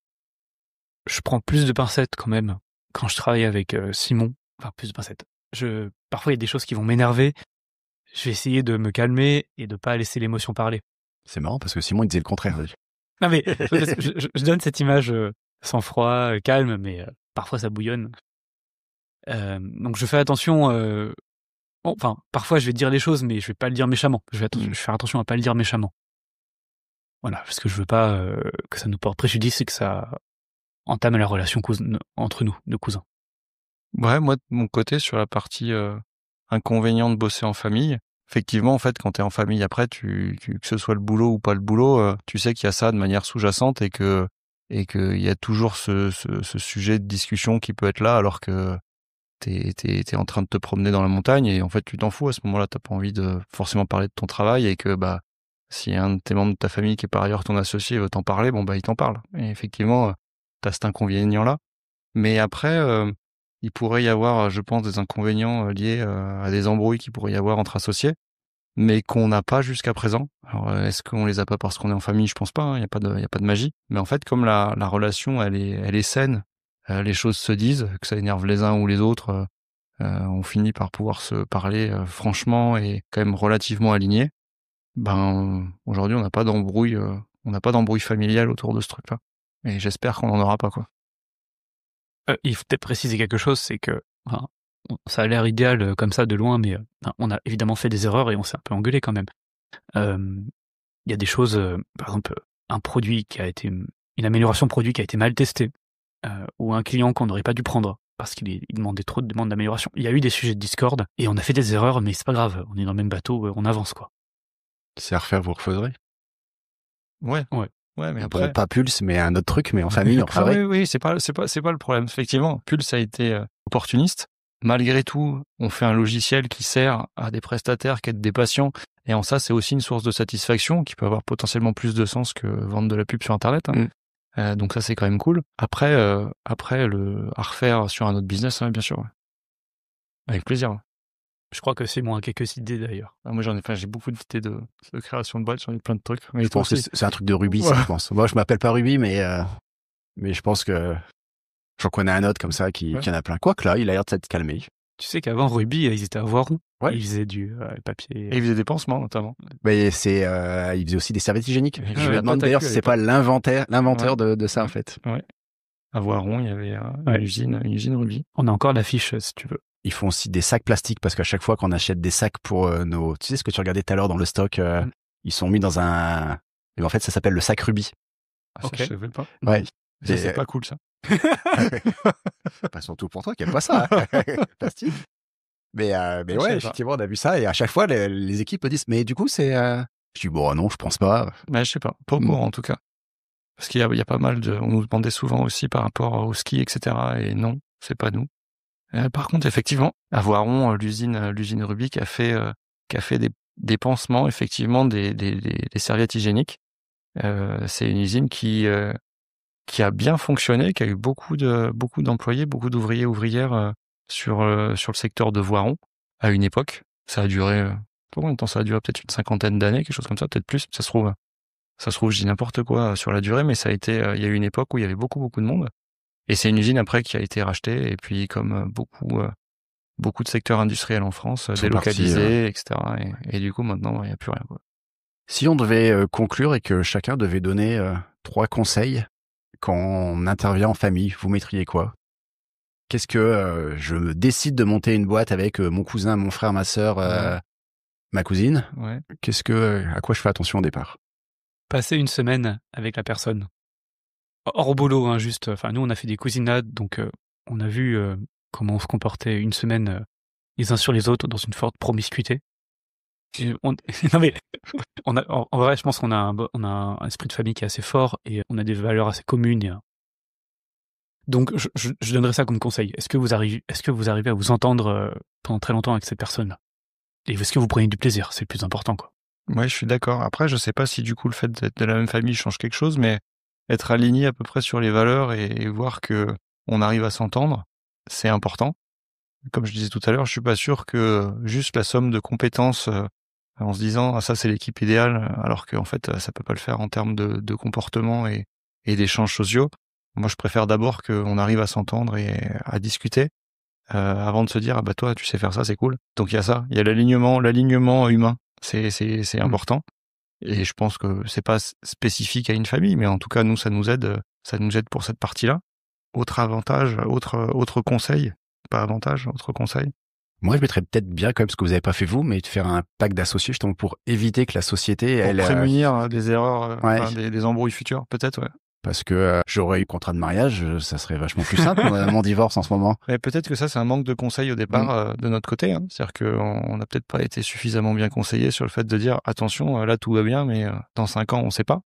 Je prends plus de pincettes quand même quand je travaille avec Simon. Enfin, plus de pincettes. Parfois, il y a des choses qui vont m'énerver. Je vais essayer de me calmer et de pas laisser l'émotion parler. C'est marrant parce que Simon, il disait le contraire. Non mais, je donne cette image sans froid, calme, mais parfois ça bouillonne. Donc je fais attention. Enfin, parfois je vais dire les choses, mais je vais pas le dire méchamment. Je vais faire attention à pas le dire méchamment. Voilà, parce que je veux pas que ça nous porte préjudice et que ça entame la relation entre nous, de cousins. Ouais, moi de mon côté, sur la partie inconvénient de bosser en famille, effectivement, en fait, quand t'es en famille après, que ce soit le boulot ou pas le boulot, tu sais qu'il y a ça de manière sous-jacente et qu'il y a toujours ce sujet de discussion qui peut être là alors que t'es en train de te promener dans la montagne et en fait tu t'en fous à ce moment-là, t'as pas envie de forcément parler de ton travail et que si un de tes membres de ta famille qui est par ailleurs ton associé veut t'en parler, il t'en parle. Et effectivement, t'as cet inconvénient-là. Mais après, il pourrait y avoir, je pense, des inconvénients liés à des embrouilles qu'il pourrait y avoir entre associés, mais qu'on n'a pas jusqu'à présent. Alors, est-ce qu'on les a pas parce qu'on est en famille? Je pense pas, hein, y a pas de magie. Mais en fait, comme la relation, elle est saine, les choses se disent, que ça énerve les uns ou les autres, on finit par pouvoir se parler franchement et quand même relativement aligné. Aujourd'hui, on n'a pas d'embrouille familiale autour de ce truc-là. Et j'espère qu'on n'en aura pas, quoi. Il faut peut-être préciser quelque chose, c'est que ça a l'air idéal comme ça de loin, mais on a évidemment fait des erreurs et on s'est un peu engueulé quand même. Il y a des choses, par exemple, une amélioration produit qui a été mal testée, ou un client qu'on n'aurait pas dû prendre parce qu'il demandait trop de demandes d'amélioration. Il y a eu des sujets de Discord et on a fait des erreurs, mais c'est pas grave, on est dans le même bateau, on avance, quoi. C'est à refaire, vous referez? Ouais. Ouais, mais après. Bon, pas Pulse, mais un autre truc, mais en famille, on travaille. Oui, c'est pas le problème. Effectivement, Pulse a été opportuniste. Malgré tout, on fait un logiciel qui sert à des prestataires, qui aident des patients. Et en ça, c'est aussi une source de satisfaction qui peut avoir potentiellement plus de sens que vendre de la pub sur Internet. Donc ça, c'est quand même cool. Après, à refaire sur un autre business, bien sûr. Ouais. Avec plaisir. Ouais. Je crois que Simon a quelques idées d'ailleurs. Moi, j'ai beaucoup d'idées de création de boîte, j'en ai plein de trucs. Mais Je pense que c'est un truc de Ruby, ça, je pense. Moi, je m'appelle pas Ruby, mais je pense que j'en connais un autre comme ça qui en a plein. Quoique là, il a l'air de s'être calmé. Tu sais qu'avant Ruby, ils étaient à Voiron. Ouais. Ils faisaient du papier. Et ils faisaient des pansements, notamment. Mais il faisait aussi des serviettes hygiéniques. Ouais, Je me demande d'ailleurs si c'est pas l'inventeur de ça, en fait. Ouais. À Voiron, il y avait une usine Ruby. On a encore l'affiche, si tu veux. Ils font aussi des sacs plastiques parce qu'à chaque fois qu'on achète des sacs pour nos... Tu sais ce que tu regardais tout à l'heure dans le stock, ils sont mis dans un... Et en fait, ça s'appelle le sac Ruby. Ah, ça, je savais pas. Ouais. Ça, c'est pas cool, ça. Pas surtout pour toi qui aime pas ça. Plastique. Mais ouais, effectivement, on a vu ça et à chaque fois, les équipes me disent, mais du coup, c'est... Je dis, bon, non, je pense pas. Mais je sais pas. Pas au courant, en tout cas. Parce qu'il y a pas mal de... On nous demandait souvent aussi par rapport au ski, etc. Et non, c'est pas nous. Par contre, effectivement, à Voiron, l'usine Ruby qui a fait des pansements, effectivement, des serviettes hygiéniques. C'est une usine qui a bien fonctionné, qui a eu beaucoup d'employés, beaucoup d'ouvriers, ouvrières sur le secteur de Voiron à une époque. Ça a duré, combien de temps ça a duré? Peut-être une 50aine d'années, quelque chose comme ça, peut-être plus. Ça se trouve, je dis n'importe quoi sur la durée, mais ça a été, il y a eu une époque où il y avait beaucoup de monde. Et c'est une usine après qui a été rachetée, et puis comme beaucoup de secteurs industriels en France, délocalisés, etc. Et du coup, maintenant, il n'y a plus rien, quoi. Si on devait conclure et que chacun devait donner 3 conseils quand on intervient en famille, vous mettriez quoi? Qu'est-ce que je me décide de monter une boîte avec mon cousin, mon frère, ma sœur, ma cousine? Ouais. À quoi je fais attention au départ? Passer une semaine avec la personne. Hors boulot, juste. Enfin, nous, on a fait des cousinades, donc on a vu comment on se comportait une semaine les uns sur les autres dans une forte promiscuité. Non mais, en vrai, je pense qu'on a un esprit de famille qui est assez fort et on a des valeurs assez communes. Donc, je donnerais ça comme conseil. Est-ce que vous arrivez à vous entendre pendant très longtemps avec cette personne-là? Et est-ce que vous prenez du plaisir? C'est le plus important, quoi. Ouais, je suis d'accord. Après, je sais pas si du coup le fait d'être de la même famille change quelque chose, mais être aligné à peu près sur les valeurs et voir que on arrive à s'entendre, c'est important. Comme je disais tout à l'heure, je suis pas sûr que juste la somme de compétences en se disant ah, ça c'est l'équipe idéale, alors qu'en fait ça peut pas le faire en termes de comportement et d'échanges sociaux. Moi, je préfère d'abord qu'on arrive à s'entendre et à discuter avant de se dire ah bah toi tu sais faire ça, c'est cool. Donc il y a ça, il y a l'alignement humain, c'est important. Et je pense que c'est pas spécifique à une famille, mais en tout cas nous ça nous aide pour cette partie-là. Autre avantage, autre conseil, pas avantage, autre conseil. Moi, je mettrais peut-être bien quand même ce que vous n'avez pas fait vous, mais de faire un pack d'associés justement pour éviter que la société, pour prémunir des erreurs, des embrouilles futures, peut-être, ouais. Parce que j'aurais eu contrat de mariage, ça serait vachement plus simple, mon divorce en ce moment. Et peut-être que ça, c'est un manque de conseils au départ de notre côté. Hein. C'est-à-dire qu'on n'a peut-être pas été suffisamment bien conseillé sur le fait de dire attention, là tout va bien, mais dans 5 ans, on sait pas.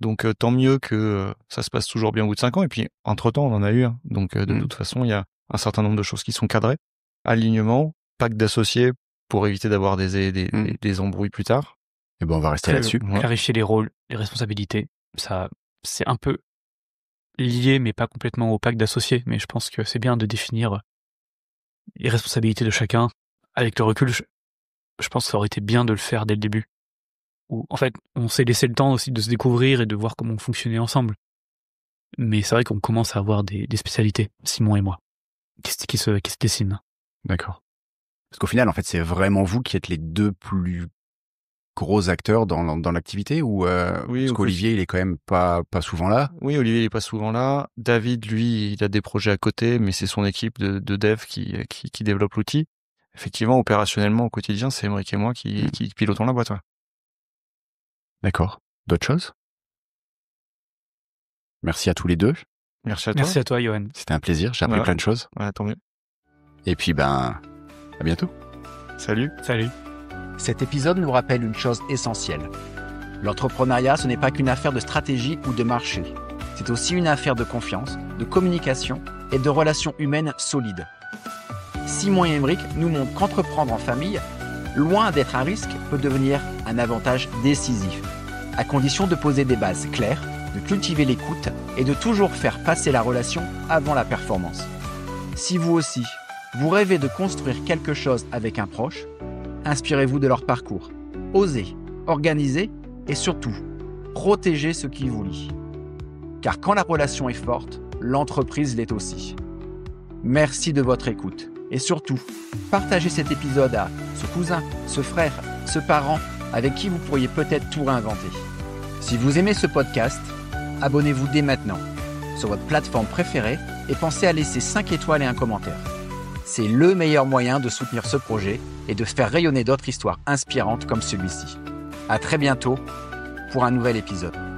Donc tant mieux que ça se passe toujours bien au bout de 5 ans. Et puis, entre-temps, on en a eu. Hein. Donc de toute façon, il y a un certain nombre de choses qui sont cadrées. Alignement, pack d'associés pour éviter d'avoir des embrouilles plus tard. Et ben on va rester là-dessus. Clarifier les rôles, les responsabilités. Ça, c'est un peu lié, mais pas complètement au pacte d'associés. Mais je pense que c'est bien de définir les responsabilités de chacun. Avec le recul, je pense que ça aurait été bien de le faire dès le début. Où, en fait, on s'est laissé le temps aussi de se découvrir et de voir comment on fonctionnait ensemble. Mais c'est vrai qu'on commence à avoir des spécialités, Simon et moi, qui se dessinent. D'accord. Parce qu'au final, en fait, c'est vraiment vous qui êtes les deux plus gros acteurs dans l'activité ou oui, parce qu'Olivier il est quand même pas souvent là. Oui, Olivier il est pas souvent là. David lui il a des projets à côté, mais c'est son équipe de dev qui développe l'outil. Effectivement, opérationnellement au quotidien, c'est Émeric et moi qui pilotons la boîte. Ouais. D'accord. D'autres choses? Merci à tous les deux. Merci à toi. Merci à toi, Johan. C'était un plaisir. J'ai appris plein de choses. Ouais, tant mieux. Et puis à bientôt. Salut. Salut. Cet épisode nous rappelle une chose essentielle. L'entrepreneuriat, ce n'est pas qu'une affaire de stratégie ou de marché. C'est aussi une affaire de confiance, de communication et de relations humaines solides. Simon et Émeric nous montrent qu'entreprendre en famille, loin d'être un risque, peut devenir un avantage décisif, à condition de poser des bases claires de cultiver l'écoute et de toujours faire passer la relation avant la performance. Si vous aussi, vous rêvez de construire quelque chose avec un proche, inspirez-vous de leur parcours. Osez, organisez et surtout, protégez ce qui vous lie. Car quand la relation est forte, l'entreprise l'est aussi. Merci de votre écoute. Et surtout, partagez cet épisode à ce cousin, ce frère, ce parent avec qui vous pourriez peut-être tout réinventer. Si vous aimez ce podcast, abonnez-vous dès maintenant sur votre plateforme préférée et pensez à laisser 5 étoiles et un commentaire. C'est le meilleur moyen de soutenir ce projet et de faire rayonner d'autres histoires inspirantes comme celui-ci. À très bientôt pour un nouvel épisode.